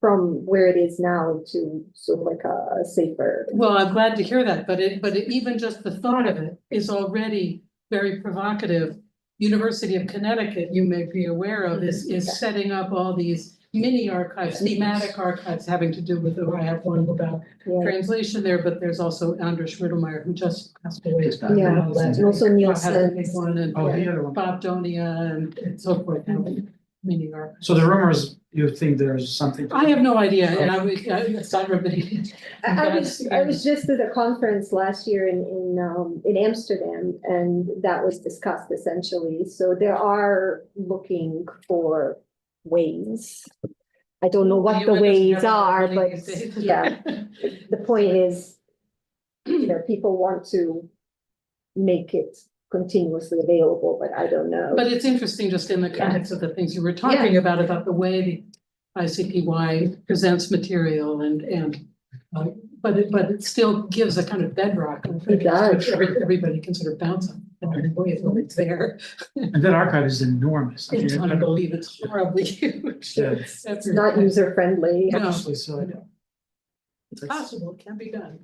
from where it is now to sort of like a safer. well, I'm glad to hear that, but even just the thought of it is already very provocative. University of Connecticut, you may be aware of, is setting up all these mini archives, thematic archives having to do with, I have one about Yeah, translation there, but there's also Anders Riddlemeyer, who just passed away. Yeah. and also Has a Nielsen. big one, and Oh, the other one. Bob Donia and so forth, having mini archives. So the rumors, you think there's something? I have no idea, and it's not everybody. I was just at a conference last year in Amsterdam, and that was discussed essentially. So there are looking for ways. I don't know what the ways are, but yeah, the point is, people want to make it continuously available, but I don't know. But it's interesting just in the context of the things you were talking about the way the ICTY presents material but it still gives a kind of bedrock. It does. Everybody can sort of bounce on it's there. And that archive is enormous. I mean, It's unbelievable. It's horribly huge. Yeah. It's not user friendly. No. Obviously, so. It's possible, it can be done.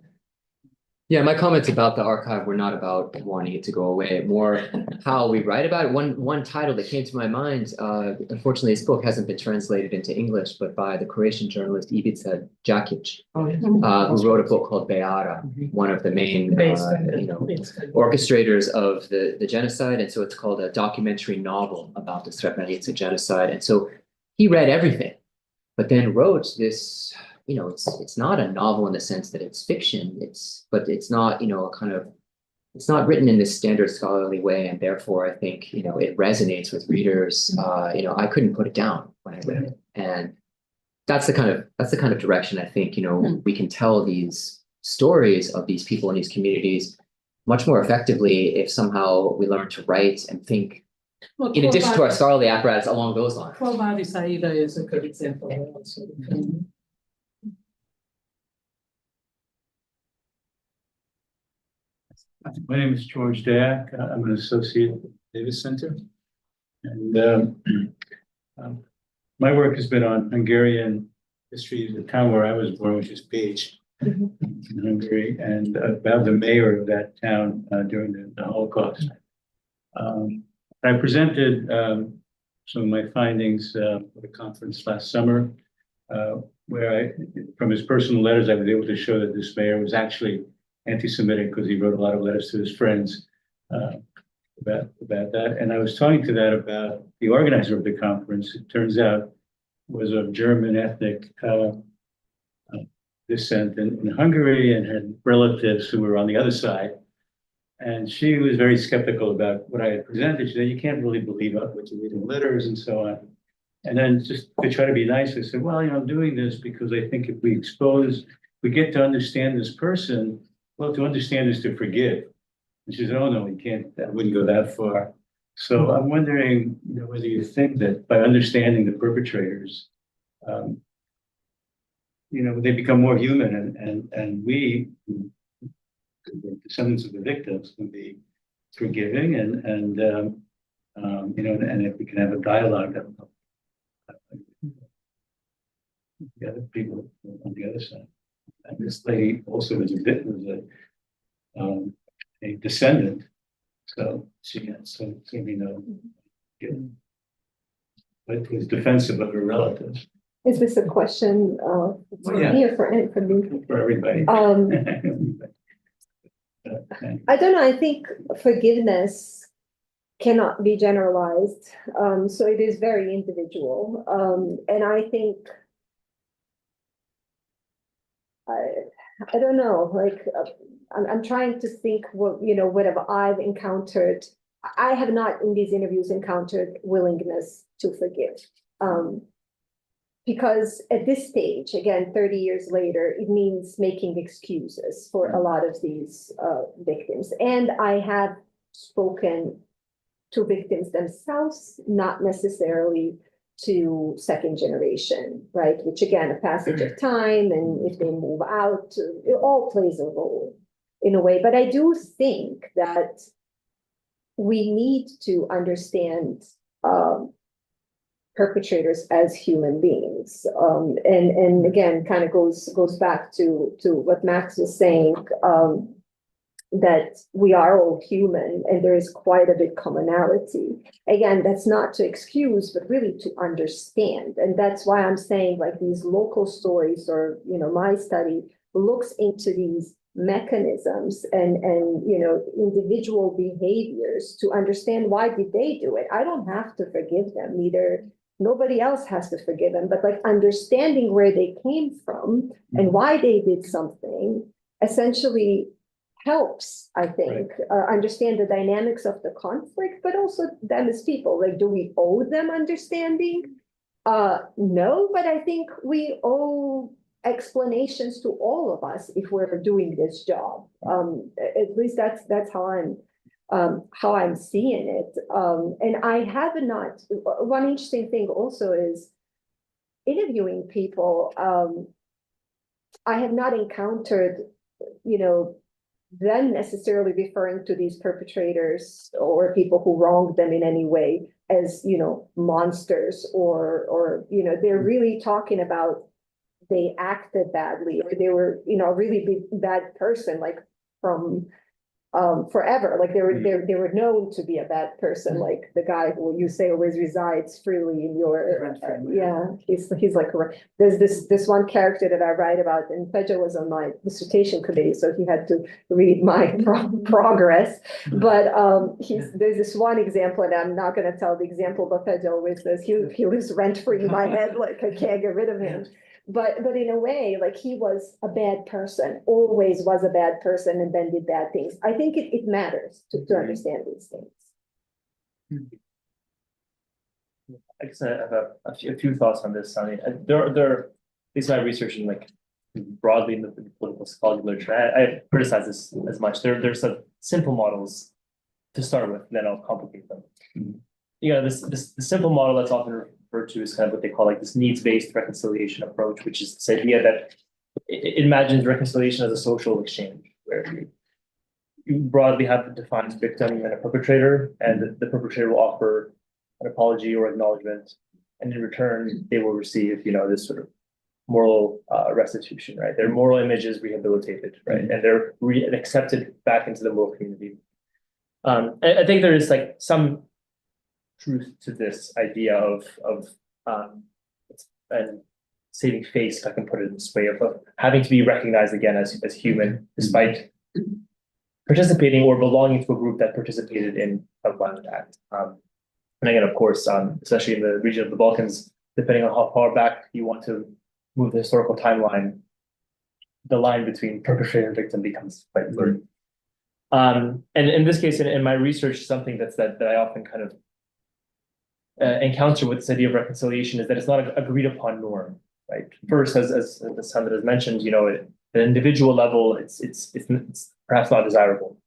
Yeah, my comments about the archive were not about wanting it to go away, more how we write about it. One title that came to my mind, unfortunately, this book hasn't been translated into English, but by the Croatian journalist Ivica Đakić, Oh, yeah. who wrote a book called Beata, one of the main, orchestrators of the genocide. And so it's called a documentary novel about the Srebrenica genocide. And so he read everything, but then wrote this. It's not a novel in the sense that it's fiction. But it's not, it's not written in this standard scholarly way, and therefore I think it resonates with readers. I couldn't put it down when I read it, and that's the kind of direction I think we can tell these stories of these people in these communities much more effectively if somehow we learn to write and think in addition to our scholarly apparatus along those lines. Quo Vadis Aida is a good example of that sort of thing. My name is George Dayak. I'm an associate at the Davis Center. And my work has been on Hungarian history, the town where I was born, which is Pécs in Hungary, and about the mayor of that town during the Holocaust. I presented some of my findings at a conference last summer, where from his personal letters, I was able to show that this mayor was actually anti-Semitic because he wrote a lot of letters to his friends about that. And I was talking to that about the organizer of the conference. It turns out was of German ethnic descent in Hungary and had relatives who were on the other side. And she was very skeptical about what I had presented. She said, you can't really believe what you read in letters and so on. And then just to try to be nice, I said, well, I'm doing this because I think if we get to understand this person, well, to understand is to forgive. And she said, oh, no, we can't, that wouldn't go that far. So I'm wondering, whether you think that by understanding the perpetrators, they become more human and we, the descendants of the victims, can be forgiving and And if we can have a dialogue of the other people on the other side. And this lady also was a descendant, so she had some, but was defensive of her relatives. Is this a question for Yeah. me or for me? For everybody. I don't know, I think forgiveness cannot be generalized. So it is very individual. And I think I don't know, like I'm trying to think whatever I've encountered. I have not in these interviews encountered willingness to forgive. Because at this stage, again, 30 years later, it means making excuses for a lot of these victims. And I have spoken to victims themselves, not necessarily to second generation, right? Which again, a passage of time, and if they move out, it all plays a role in a way. But I do think that we need to understand perpetrators as human beings. And again, kind of goes back to what Max was saying, that we are all human and there is quite a bit commonality. Again, that's not to excuse, but really to understand. And that's why I'm saying like these local stories or, my study looks into these mechanisms and individual behaviors to understand why did they do it. I don't have to forgive them, neither nobody else has to forgive them, but like understanding where they came from and why they did something essentially helps, I think, understand the dynamics of the conflict, but also them as people. Like, do we owe them understanding? No, but I think we owe explanations to all of us if we're doing this job. At least that's how I'm seeing it. And I have not. One interesting thing also is interviewing people. I have not encountered, them necessarily referring to these perpetrators or people who wronged them in any way as, monsters or they're really talking about they acted badly or they were, a really bad person, like from forever. Like they were known to be a bad person, like the guy who you say always resides freely in your he's like there's this one character that I write about, and Pedro was on my dissertation committee, so he had to read my progress. But there's this one example, and I'm not going to tell the example, but Pedro always says he lives rent free in my head, like I can't get rid of him. But in a way, like he was a bad person, always was a bad person, and then did bad things. I think it matters to understand these things. I guess I have a few thoughts on this. I mean, there at least my research in like broadly in the political psychology literature, I criticize this as much. There's some simple models to start with, then I'll complicate them. This simple model that's often referred to is kind of what they call like this needs-based reconciliation approach, which is this idea that it imagines reconciliation as a social exchange, where you broadly have a defined victim and a perpetrator, and the perpetrator will offer an apology or acknowledgement, and in return they will receive, this sort of moral restitution, right? Their moral image is rehabilitated, right, and they're accepted back into the moral community. I think there is like some truth to this idea of and saving face, if I can put it in this way, of having to be recognized again as human, despite participating or belonging to a group that participated in a violent act. And again, of course, especially in the region of the Balkans, depending on how far back you want to move the historical timeline, the line between perpetrator and victim becomes quite blurry. And in this case, in my research, something that I often kind of encounter with this idea of reconciliation is that it's not an agreed upon norm, right? First, as Sandra has mentioned, at the individual level, it's perhaps not desirable.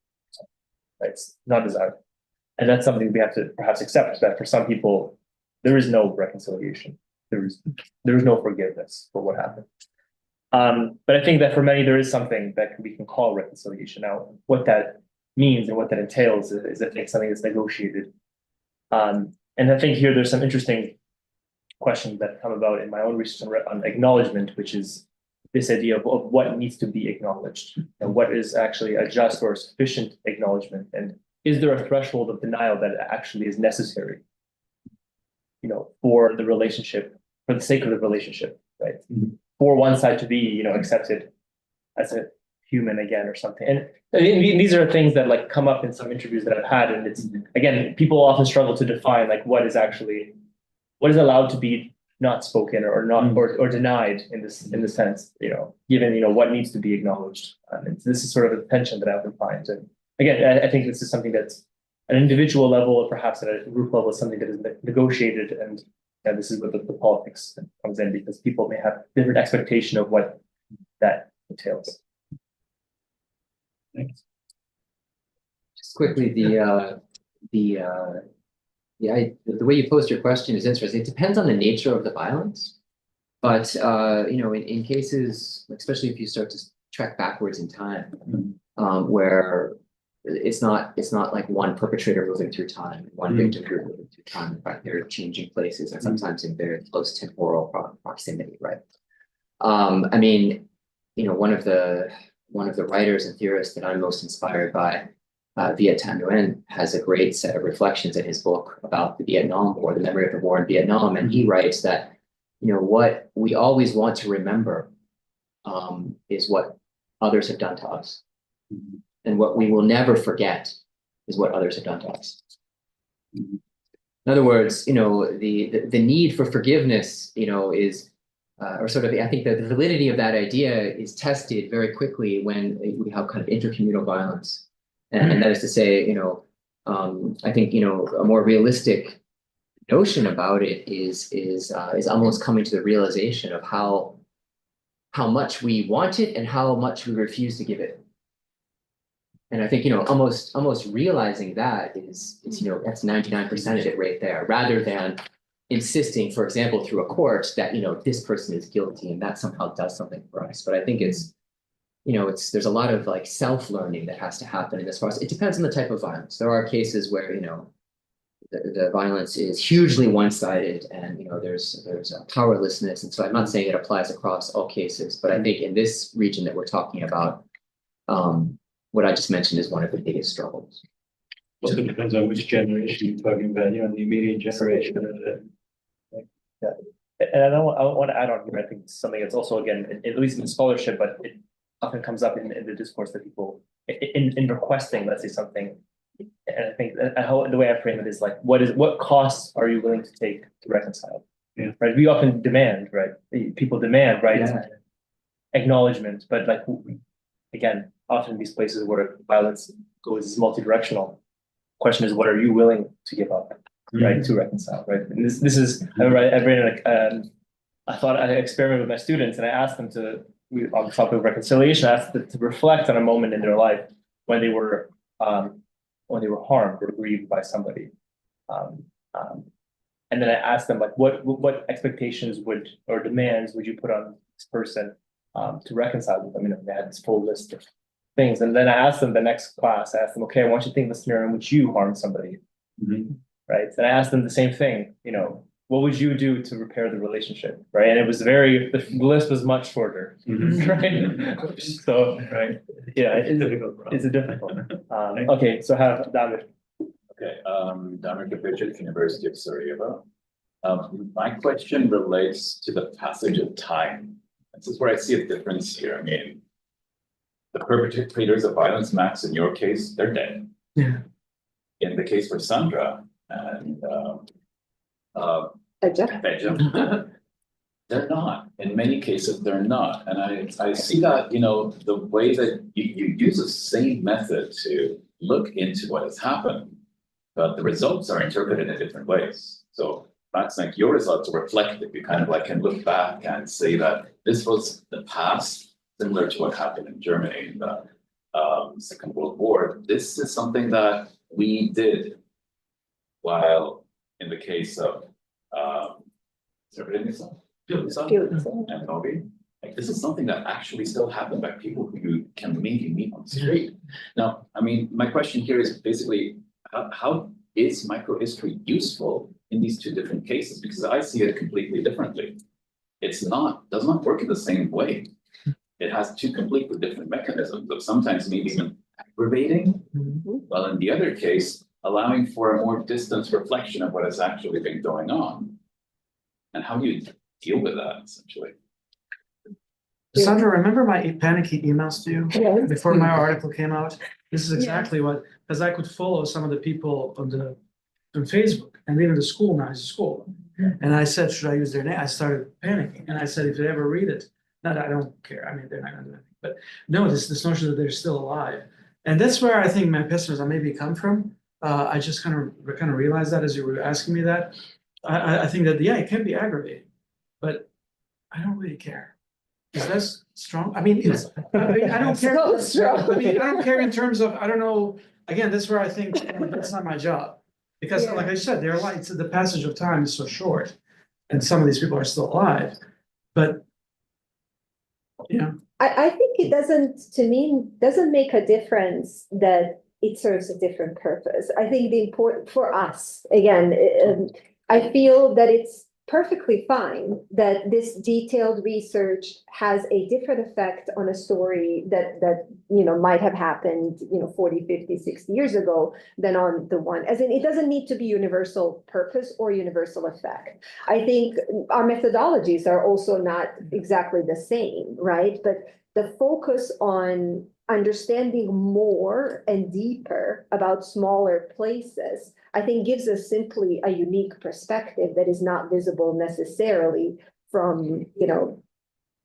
Right? It's not desirable, and that's something we have to perhaps accept, that for some people there is no reconciliation, there is no forgiveness for what happened. But I think that for many there is something that we can call reconciliation. Now, what that means and what that entails is I think something that's negotiated And I think here there's some interesting questions that come about in my own research on acknowledgement, which is this idea of what needs to be acknowledged and what is actually a just or sufficient acknowledgement, and is there a threshold of denial that actually is necessary, for the relationship, for the sake of the relationship, right? For one side to be, accepted as a human again or something. And these are things that like come up in some interviews that I've had, and it's again, people often struggle to define like what is allowed to be not spoken or not or denied in this sense, given what needs to be acknowledged. And this is sort of a tension that I often find. And again, I think this is something that's at an individual level or perhaps at a group level is something that is negotiated, and this is where the politics comes in, because people may have different expectation of what that entails. Thanks. Just quickly, the way you posed your question is interesting. It depends on the nature of the violence, but in cases, especially if you start to track backwards in time, where it's not like one perpetrator moving through time, one victim group moving through time. In fact, they're changing places and sometimes in very close temporal proximity, right? I mean, one of the writers and theorists that I'm most inspired by, Viet Thanh Nguyen, has a great set of reflections in his book about the Vietnam War, the memory of the war in Vietnam. And he writes that, what we always want to remember is what others have done to us. And what we will never forget is what others have done to us. In other words, the need for forgiveness, is, or sort of, I think that the validity of that idea is tested very quickly when we have kind of intercommunal violence. And that is to say, I think, a more realistic notion about it is almost coming to the realization of how much we want it and how much we refuse to give it. And I think, almost realizing that is that's 99% of it right there, rather than insisting, for example, through a court that, this person is guilty and that somehow does something for us. But I think it's, there's a lot of like self-learning that has to happen in this process. It depends on the type of violence. There are cases where, the violence is hugely one-sided and, there's a powerlessness. And so I'm not saying it applies across all cases, but I think in this region that we're talking about, what I just mentioned is one of the biggest struggles. Also depends on which generation you're talking about, the immediate generation. Yeah. And I want to add on here, I think something that's also, again, at least in scholarship, but it often comes up in the discourse that people, in requesting, let's say, something. And I think the way I frame it is like, what costs are you willing to take to reconcile? Yeah. Right. We often demand, right? People demand, right? Yeah. Acknowledgement, but like, again, often these places where violence goes multi-directional. Question is, what are you willing to give up, right, to reconcile, right? And this is, I've written I thought I experimented with my students, and I asked them on the topic of reconciliation, I asked them to reflect on a moment in their life when they were harmed or grieved by somebody, and then I asked them like, what expectations or demands would you put on this person to reconcile with them? They had this full list of things. And then I asked them the next class, I asked them, okay, I want you to think of a scenario in which you harmed somebody, right? And I asked them the same thing, what would you do to repair the relationship, right? And it was the list was much shorter, right? So, right, yeah, it's a difficult. Okay, so have David. Okay, David Kapicic, University of Sarajevo. My question relates to the passage of time. This is where I see a difference here. I mean, the perpetrators of violence, Max, in your case, they're dead. Yeah. In the case for Sandra and Beja, they're not. In many cases, they're not. And I see that, the way that you use the same method to look into what has happened, but the results are interpreted in different ways. So Max, like your results are reflective. You kind of like can look back and say that this was the past, similar to what happened in Germany in the Second World War. This is something that we did, while in the case of and Toby, like this is something that actually still happened by people who you can maybe meet on the street. Now, I mean, my question here is basically, how is microhistory useful in these two different cases? Because I see it completely differently. It's not, does not work in the same way. It has two completely different mechanisms of sometimes maybe even aggravating, while in the other case, allowing for a more distant reflection of what has actually been going on. And how do you deal with that, essentially? Sandra, remember my panicky emails to you Yes. before my article came out? This is exactly what, because I could follow some of the people on Facebook, and even the school now is a school. And I said, should I use their name? I started panicking, and I said, if they ever read it, not that I don't care. I mean, they're not gonna do anything, but no, this notion that they're still alive, and that's where I think my pessimism maybe come from. I just kind of realized that as you were asking me that. I think that yeah, it can be aggravating, but I don't really care. Is that strong? I mean, I don't care. So strong. I mean, I don't care in terms of, I don't know, again, that's where I think that's not my job. Because Yeah. like I said, the passage of time is so short, and some of these people are still alive, but I think it doesn't, to me, doesn't make a difference that it serves a different purpose. I think the important for us, again, I feel that it's perfectly fine that this detailed research has a different effect on a story that might have happened 40, 50, 60 years ago than on the one, as in it doesn't need to be universal purpose or universal effect. I think our methodologies are also not exactly the same, right? But the focus on understanding more and deeper about smaller places, I think gives us simply a unique perspective that is not visible necessarily from,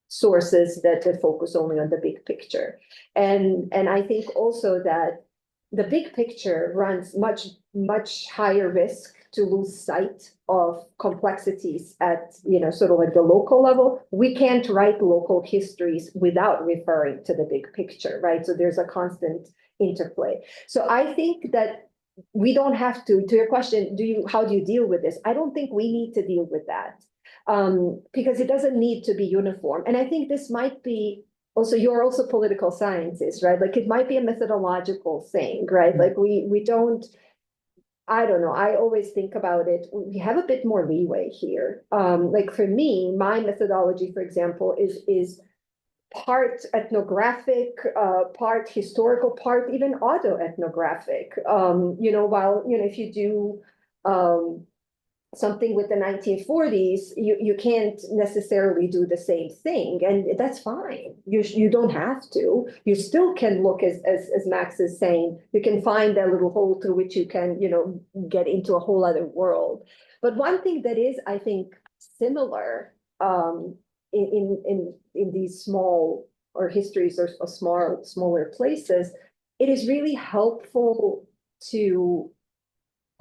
sources that focus only on the big picture. And I think also that the big picture runs much higher risk to lose sight of complexities at, sort of at the local level. We can't write local histories without referring to the big picture, right? So there's a constant interplay. So I think that we don't have to your question, how do you deal with this? I don't think we need to deal with that, because it doesn't need to be uniform. And I think this might be also, you're also political scientists, right? Like it might be a methodological thing, right? Like we don't, I don't know. I always think about it. We have a bit more leeway here. Like for me, my methodology, for example, is part ethnographic, part historical, part even autoethnographic. While if you do something with the 1940s, you can't necessarily do the same thing, and that's fine. You don't have to. You still can look, as Max is saying, you can find that little hole through which you can get into a whole other world. But one thing that is, I think, similar in these small or histories or smaller places, it is really helpful to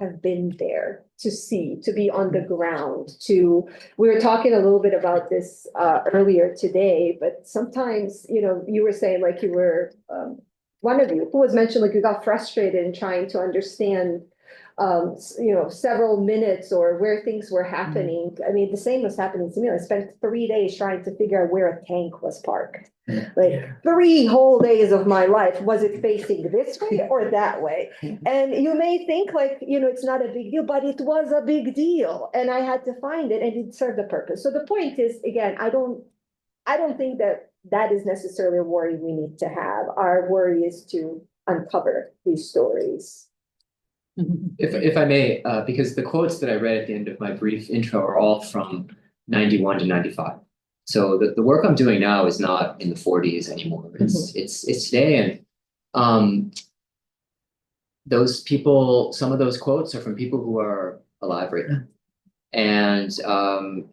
have been there, to see, to be on the ground, we were talking a little bit about this earlier today, but sometimes, you were saying like you were, one of you, who was mentioned, like you got frustrated in trying to understand several minutes or where things were happening. I mean, the same was happening to me. I spent 3 days trying to figure out where a tank was parked. Like 3 whole days of my life, was it facing this way or that way? And you may think like, it's not a big deal, but it was a big deal. And I had to find it, and it served a purpose. So the point is, again, I don't think that is necessarily a worry we need to have. Our worry is to uncover these stories. If I may, because the quotes that I read at the end of my brief intro are all from 91 to 95. So the work I'm doing now is not in the 40s anymore. It's today, and those people, some of those quotes are from people who are alive right now. And I'm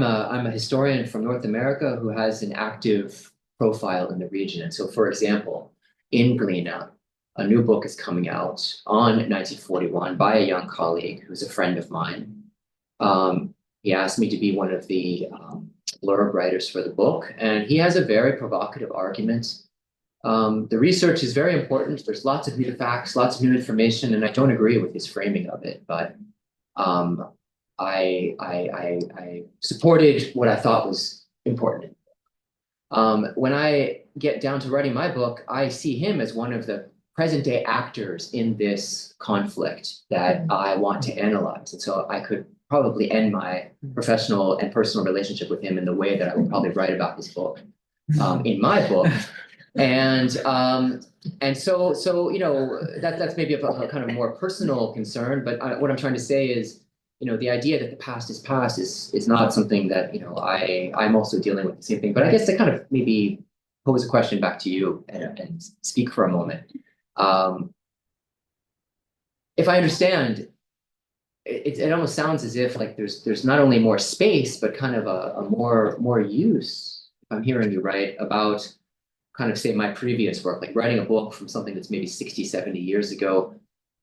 a historian from North America who has an active profile in the region. And so, for example, in Galena, a new book is coming out on 1941 by a young colleague who's a friend of mine. He asked me to be one of the blurb writers for the book, and he has a very provocative argument. The research is very important. There's lots of new facts, lots of new information, and I don't agree with his framing of it, but I supported what I thought was important. When I get down to writing my book, I see him as one of the present day actors in this conflict that I want to analyze. And so I could probably end my professional and personal relationship with him in the way that I would probably write about his book, in my book. And so you know, that's maybe a kind of more personal concern, but what I'm trying to say is, you know, the idea that the past is not something that, you know, I'm also dealing with the same thing. But I guess to kind of maybe pose a question back to you and speak for a moment. If I understand, it almost sounds as if like there's not only more space, but kind of a more use, if I'm hearing you right, about kind of say my previous work, like writing a book from something that's maybe 60, 70 years ago.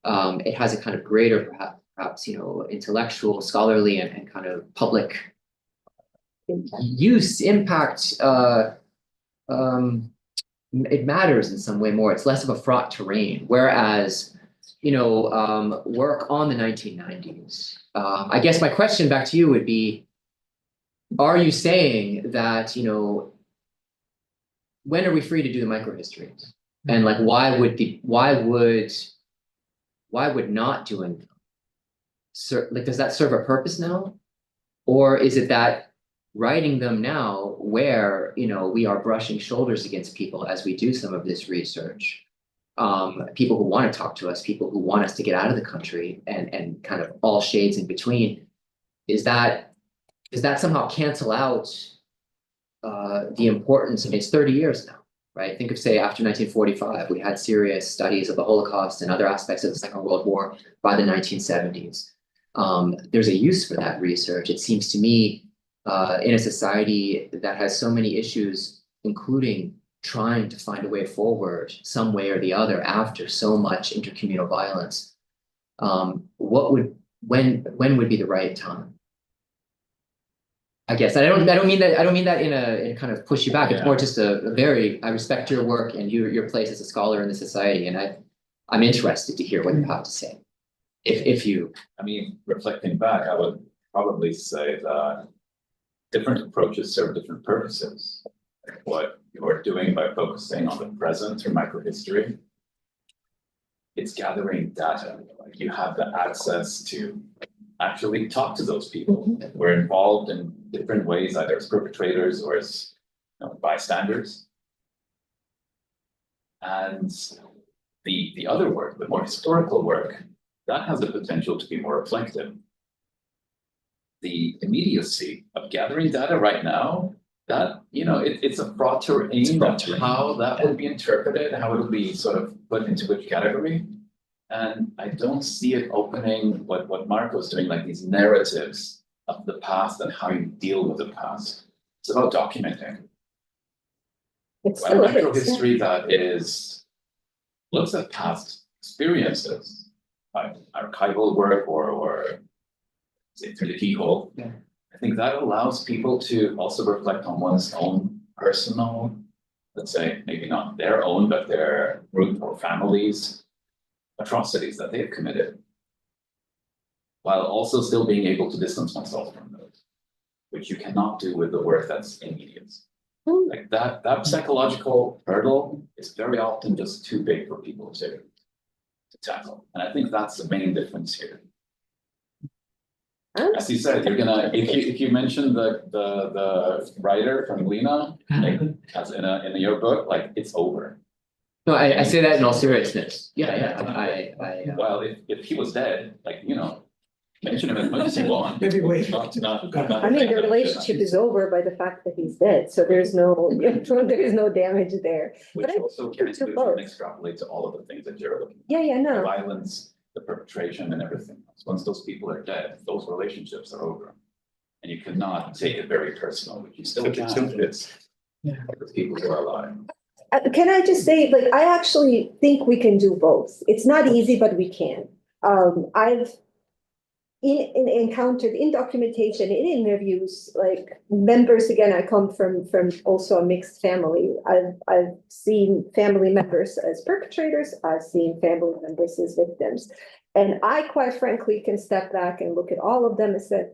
It has a kind of greater, perhaps, you know, intellectual, scholarly, and kind of public use, impact. It matters in some way more. It's less of a fraught terrain. Whereas, you know, work on the 1990s. I guess my question back to you would be, are you saying that, you know, when are we free to do the microhistories? And like, why would not doing them like, does that serve a purpose now? Or is it that writing them now where, you know, we are brushing shoulders against people as we do some of this research, people who want to talk to us, people who want us to get out of the country, and kind of all shades in between, does that somehow cancel out the importance? I mean, it's 30 years now, right? Think of, say, after 1945, we had serious studies of the Holocaust and other aspects of the Second World War by the 1970s. There's a use for that research. It seems to me, in a society that has so many issues, including trying to find a way forward, some way or the other, after so much intercommunal violence, when would be the right time? I guess I don't mean that in a kind of push you back. It's more just I respect your work and your place as a scholar in the society, and I'm interested to hear what you have to say. If you, I mean, reflecting back, I would probably say that different approaches serve different purposes. What you're doing by focusing on the present through microhistory, it's gathering data. Like, you have the access to actually talk to those people who are involved in different ways, either as perpetrators or as, you know, bystanders. And the other work, the more historical work, that has the potential to be more reflective. The immediacy of gathering data right now, that, you know, it's a fraught terrain, how that would be interpreted, how it would be sort of put into which category. And I don't see it opening what Marco's doing, like these narratives of the past and how you deal with the past. It's about documenting. It's Well, microhistory that looks at past experiences, like archival work or say through the keyhole. Yeah. I think that allows people to also reflect on one's own personal, let's say, maybe not their own, but their group or families' atrocities that they've committed, while also still being able to distance oneself from those, which you cannot do with the work that's immediate. Like that psychological hurdle is very often just too big for people to tackle. And I think that's the main difference here. As you said, you're gonna, if you mention the writer from Lena, like, as in your book, like, it's over. no, I say that in all seriousness. Yeah. Well, if he was dead, like, you know, mention him as much as you want. Maybe wait. Not I mean, the relationship is over by the fact that he's dead, so there's no damage there. Which But I also think can to both. extrapolate to all of the things that you're looking at. Yeah, The no. violence, the perpetration, and everything. Once those people are dead, those relationships are over. And you cannot take it very personal, which you still can. It's with people who are alive. Can I just say, like, I actually think we can do both. It's not easy, but we can. I've encountered in documentation, in interviews, like members, again, I come from also a mixed family. I've seen family members as perpetrators. I've seen family members as victims. And I quite frankly can step back and look at all of them and say,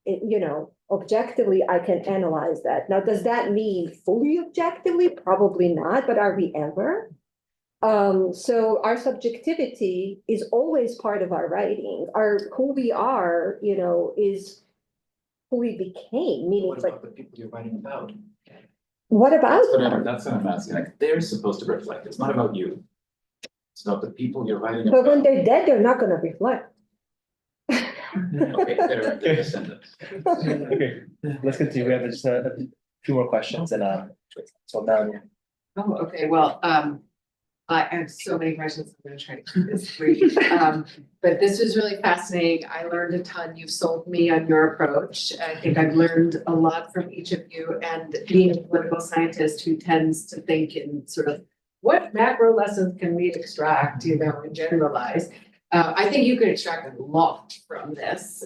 you know, objectively, I can analyze that. Now, does that mean fully objectively? Probably not, but are we ever? So our subjectivity is always part of our writing. Our who we are, is who we became. Meaning, What it's like, about the people you're writing about? what about That's what I'm asking, like, they're supposed to reflect, it's not about you. It's about the people you're writing But when about. they're dead, they're not going to reflect. Okay, they're descendants. Okay, let's continue. We have just a few more questions and so now. Oh, okay, well, I have so many questions, I'm gonna try to keep this brief. But this was really fascinating, I learned a ton, you've sold me on your approach. I think I've learned a lot from each of you, and being a political scientist who tends to think in sort of what macro lessons can we extract, and generalize. I think you could extract a lot from this.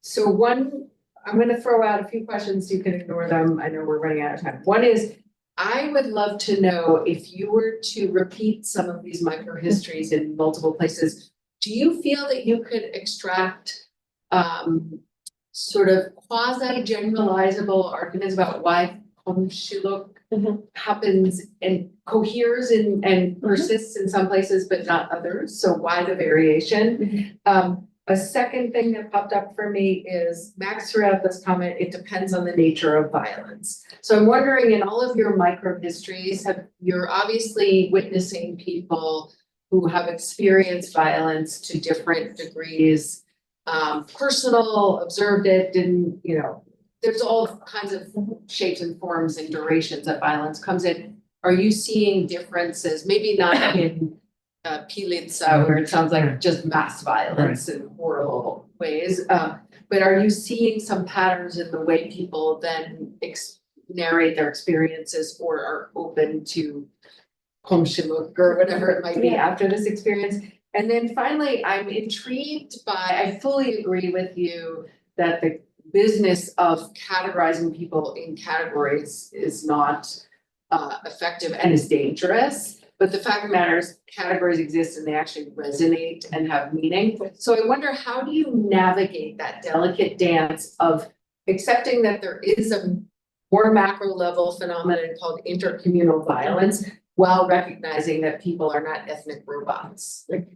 So one, I'm gonna throw out a few questions, you can ignore them, I know we're running out of time. One is, I would love to know if you were to repeat some of these microhistories in multiple places, do you feel that you could extract sort of quasi-generalizable arguments about why Komshiluk happens and coheres and persists in some places but not others? So why the variation? A second thing that popped up for me is Max threw out this comment, it depends on the nature of violence. So I'm wondering, in all of your microhistories, you're obviously witnessing people who have experienced violence to different degrees, personal, observed it, didn't, there's all kinds of shapes and forms and durations that violence comes in. Are you seeing differences, maybe not in Pilica, where it sounds like just mass violence in horrible ways. But are you seeing some patterns in the way people then narrate their experiences or are open to Komshiluk or whatever it might be after this experience? And then finally, I'm intrigued I fully agree with you that the business of categorizing people in categories is not effective and is dangerous. But the fact of the matter is, categories exist and they actually resonate and have meaning. So I wonder, how do you navigate that delicate dance of accepting that there is a more macro level phenomenon called intercommunal violence while recognizing that people are not ethnic robots? Like,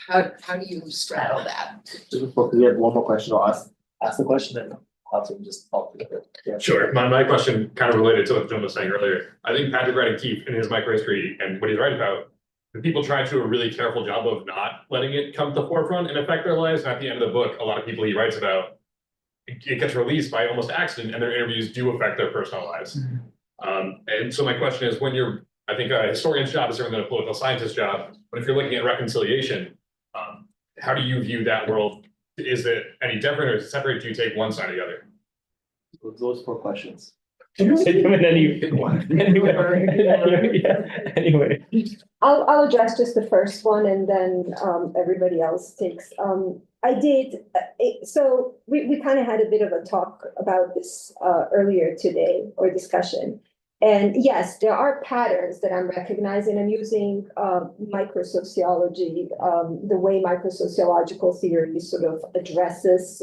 how do you straddle that? Just before, we have one more question, I'll ask the question and I'll just talk to it. Yeah. Sure. My question kind of related to what Jim was saying earlier. I think Patrick Radden-Keefe in his microhistory and what he's writing about, the people try to do a really careful job of not letting it come to the forefront and affect their lives. And at the end of the book, a lot of people he writes about, it gets released by almost accident and their interviews do affect their personal lives. And so my question is, I think a historian's job is different than a political scientist's job, but if you're looking at reconciliation, how do you view that world? Is it any different or is it separate? Do you take one side or the other? Those 4 questions. Anyway. I'll address just the first one and then everybody else takes. So we kind of had a bit of a talk about this earlier today, or discussion. And yes, there are patterns that I'm recognizing. I'm using microsociology, the way microsociological theory sort of addresses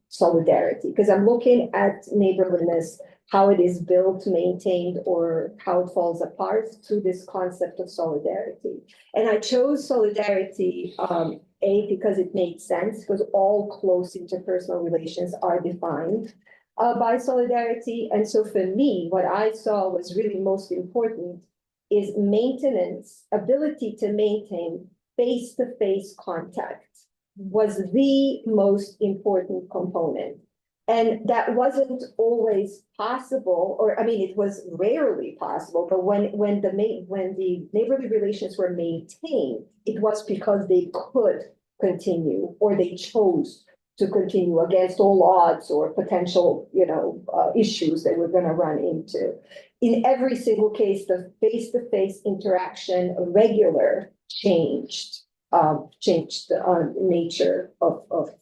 solidarity, because I'm looking at neighborhoodness, how it is built, maintained, or how it falls apart through this concept of solidarity. And I chose solidarity, because it made sense, because all close interpersonal relations are defined by solidarity. And so for me, what I saw was really most important is maintenance, ability to maintain face-to-face contact was the most important component. And that wasn't always possible, or I mean, it was rarely possible, but when the neighborly relations were maintained, it was because they could continue, or they chose to continue against all odds or potential, issues that we're going to run into. In every single case, the face-to-face interaction, regular, changed the nature of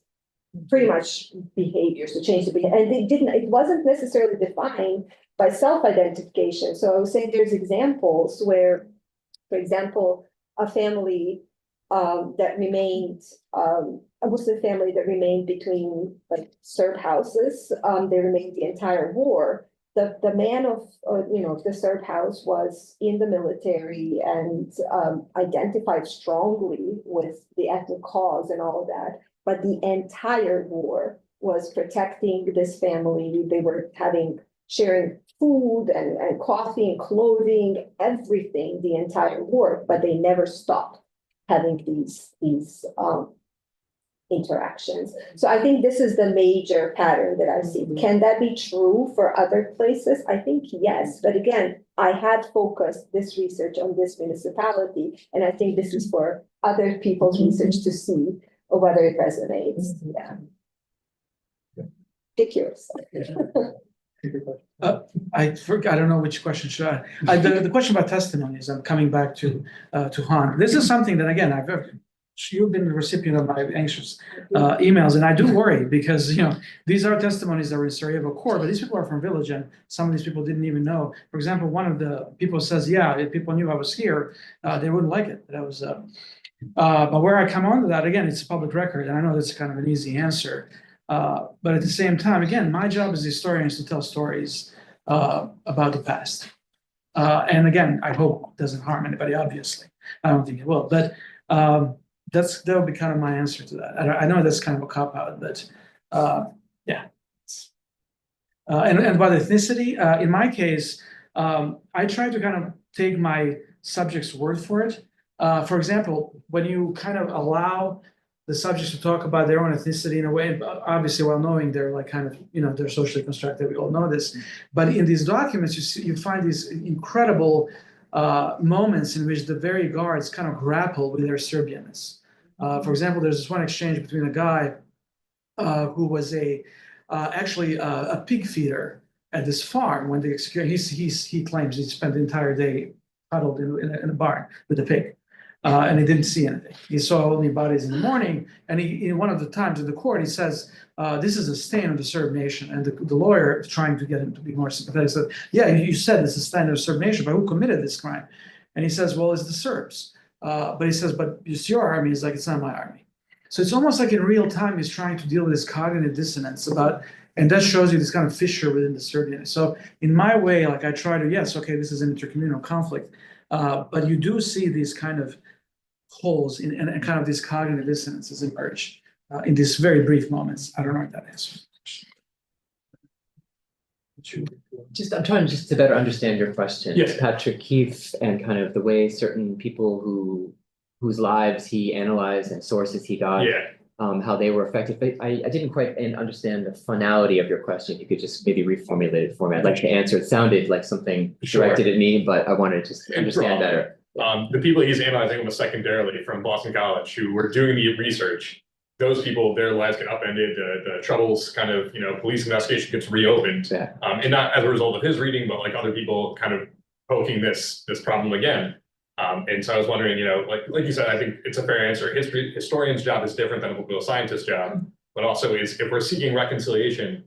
pretty much behaviors, to change the behavior. And it wasn't necessarily defined by self-identification. So I was saying there's examples where, for example, a family that remained, a Muslim family that remained between like Serb houses, they remained the entire war. the man of, the Serb house was in the military and identified strongly with the ethnic cause and all of that. But the entire war was protecting this family. They were sharing food and coffee and clothing, everything, the entire war, but they never stopped having these interactions. So I think this is the major pattern that I see. Can that be true for other places? I think yes, but again, I had focused this research on this municipality, and I think this is for other people's research to see whether it resonates. Yeah. Take yours. I forgot, I don't know which question should I, the question about testimonies, I'm coming back to Han. This is something that, again, you've been the recipient of my anxious emails, and I do worry because, these are testimonies that were in Sarajevo core, but these people are from village, and some of these people didn't even know. For example, one of the people says, yeah, if people knew I was here, they wouldn't like it. That was, but where I come on to that, again, it's a public record, and I know that's kind of an easy answer. But at the same time, again, my job as a historian is to tell stories about the past. And again, I hope it doesn't harm anybody, obviously. I don't think it will, but that'll be kind of my answer to that. I know that's kind of a cop-out, but yeah. And about ethnicity, in my case, I try to kind of take my subject's word for it. For example, when you kind of allow the subjects to talk about their own ethnicity in a way, obviously while knowing they're like kind of, they're socially constructed, we all know this. But in these documents, you find these incredible moments in which the very guards kind of grapple with their Serbianness. For example, there's this one exchange between a guy who was actually a pig feeder at this farm when they executed. He claims he spent the entire day huddled in a barn with a pig. And he didn't see anything. He saw only bodies in the morning. And in one of the times in the court, he says, this is a stain of the Serb nation. And the lawyer, trying to get him to be more sympathetic, said, yeah, you said it's a stain of the Serb nation, but who committed this crime? And he says, well, it's the Serbs. But he says, but it's your army. He's like, it's not my army. So it's almost like in real time, he's trying to deal with this cognitive dissonance and that shows you this kind of fissure within the Serbian. So in my way, like I try to, yes, okay, this is an intercommunal conflict. But you do see these kind of holes and kind of these cognitive dissonances emerge in these very brief moments. I don't know if that answers the question. I'm trying just to better understand your question. Yes. Patrick Keefe and kind of the way certain people whose lives he analyzed and sources he got, how they were affected. But I didn't quite understand the finality of your question. You could just maybe reformulate it for me. I'd like to answer. It sounded like something directed at me, but I wanted to just understand better. The people he's analyzing almost secondarily from Boston College who were doing the research, those people, their lives get upended, the troubles kind of, police investigation gets reopened. And not as a result of his reading, but like other people kind of poking this problem again. And so I was wondering, like you said, I think it's a fair answer. Historian's job is different than a political scientist's job, but also if we're seeking reconciliation,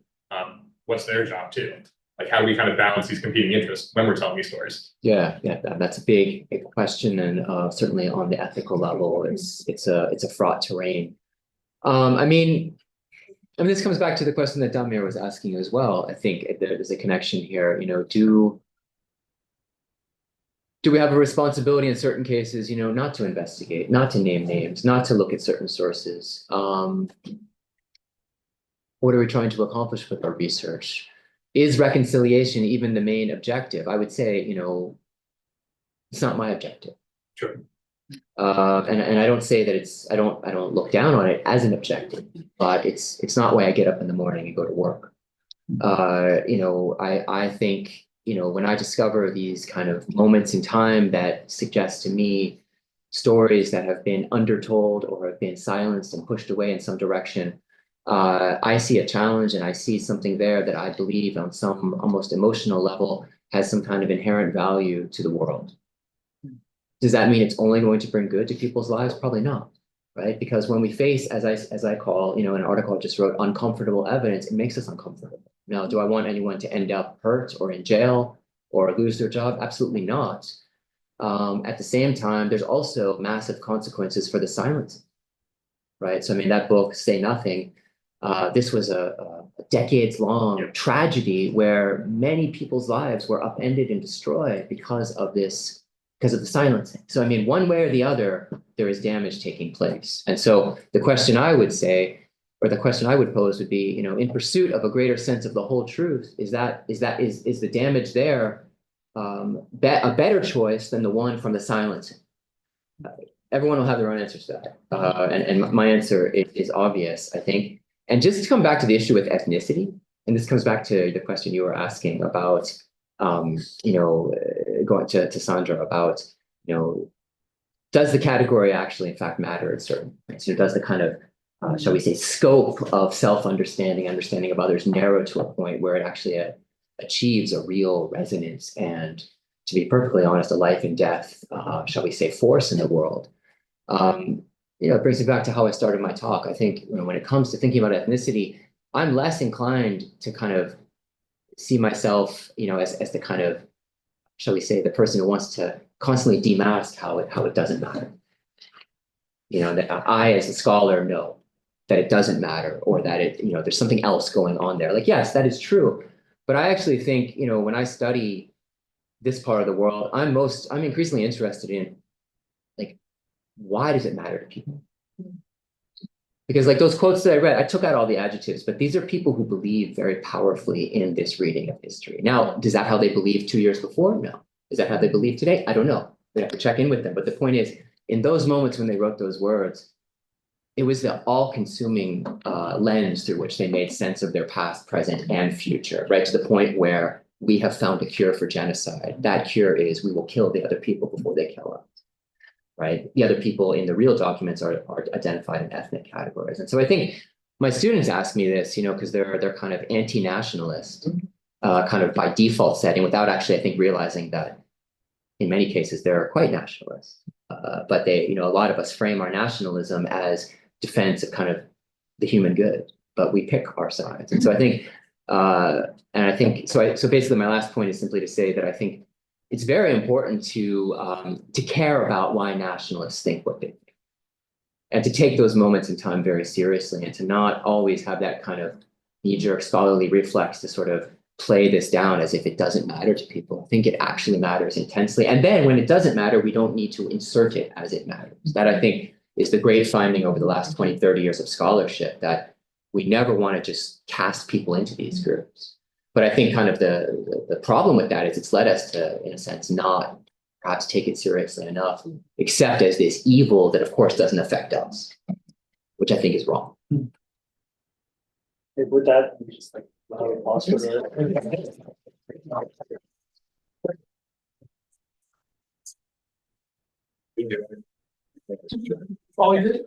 what's their job too? Like, how do we kind of balance these competing interests when we're telling these stories? Yeah, that's a big question, and certainly on the ethical level, it's a fraught terrain. I mean, this comes back to the question that Damir was asking as well. I think there's a connection here. Do we have a responsibility in certain cases, not to investigate, not to name names, not to look at certain sources? What are we trying to accomplish with our research? Is reconciliation even the main objective? I would say, it's not my objective. Sure. And I don't say that I don't look down on it as an objective, but it's not why I get up in the morning and go to work. I think, when I discover these kind of moments in time that suggest to me stories that have been undertold or have been silenced and pushed away in some direction, I see a challenge, and I see something there that I believe on some almost emotional level has some kind of inherent value to the world. Does that mean it's only going to bring good to people's lives? Probably not, right? Because when we face, as I call, in an article I just wrote, uncomfortable evidence, it makes us uncomfortable. Now, do I want anyone to end up hurt or in jail or lose their job? Absolutely not. At the same time, there's also massive consequences for the silence, right? So, that book, Say Nothing, this was a decades-long tragedy where many people's lives were upended and destroyed because of this, because of the silencing. So I mean, one way or the other, there is damage taking place. And so the question I would say, or the question I would pose would be, you know, in pursuit of a greater sense of the whole truth, is the damage there a better choice than the one from the silencing? Everyone will have their own answers to that. And my answer is obvious, I think. And just to come back to the issue with ethnicity, and this comes back to the question you were asking about, you know, going to Sandra about, you know, does the category actually in fact matter at certain points? You know, does the kind of, shall we say, scope of self-understanding, understanding of others narrow to a point where it actually achieves a real resonance and, to be perfectly honest, a life and death, shall we say, force in the world? You know, it brings me back to how I started my talk. I think, you know, when it comes to thinking about ethnicity, I'm less inclined to kind of see myself, you know, as the kind of, shall we say, the person who wants to constantly demask how it doesn't matter. You know, that I, as a scholar, know that it doesn't matter, or that it, you know, there's something else going on there. Like, yes, that is true. But I actually think, you know, when I study this part of the world, I'm increasingly interested in, like, why does it matter to people? Because like those quotes that I read, I took out all the adjectives, but these are people who believe very powerfully in this reading of history. Now, is that how they believed 2 years before? No. Is that how they believe today? I don't know. We have to check in with them. But the point is, in those moments when they wrote those words, it was the all-consuming lens through which they made sense of their past, present, and future, right? To the point where we have found a cure for genocide. That cure is we will kill the other people before they kill us, right? The other people in the real documents are identified in ethnic categories. And so I think my students ask me this, you know, because they're kind of anti-nationalist, kind of by default setting, without actually, I think, realizing that in many cases they're quite nationalist. But they, you know, a lot of us frame our nationalism as defense of kind of the human good, but we pick our sides. And so I think, so basically my last point is simply to say that I think it's very important to care about why nationalists think what they think, and to take those moments in time very seriously, and to not always have that kind of knee-jerk scholarly reflex to sort of play this down as if it doesn't matter to people. I think it actually matters intensely. And then when it doesn't matter, we don't need to insert it as it matters. That, I think, is the great finding over the last 20, 30 years of scholarship, that we never want to just cast people into these groups. But I think kind of the problem with that is it's led us to, in a sense, not perhaps take it seriously enough, except as this evil that, of course, doesn't affect us, which I think is wrong. With that, we just like pause for the. Oh, you did?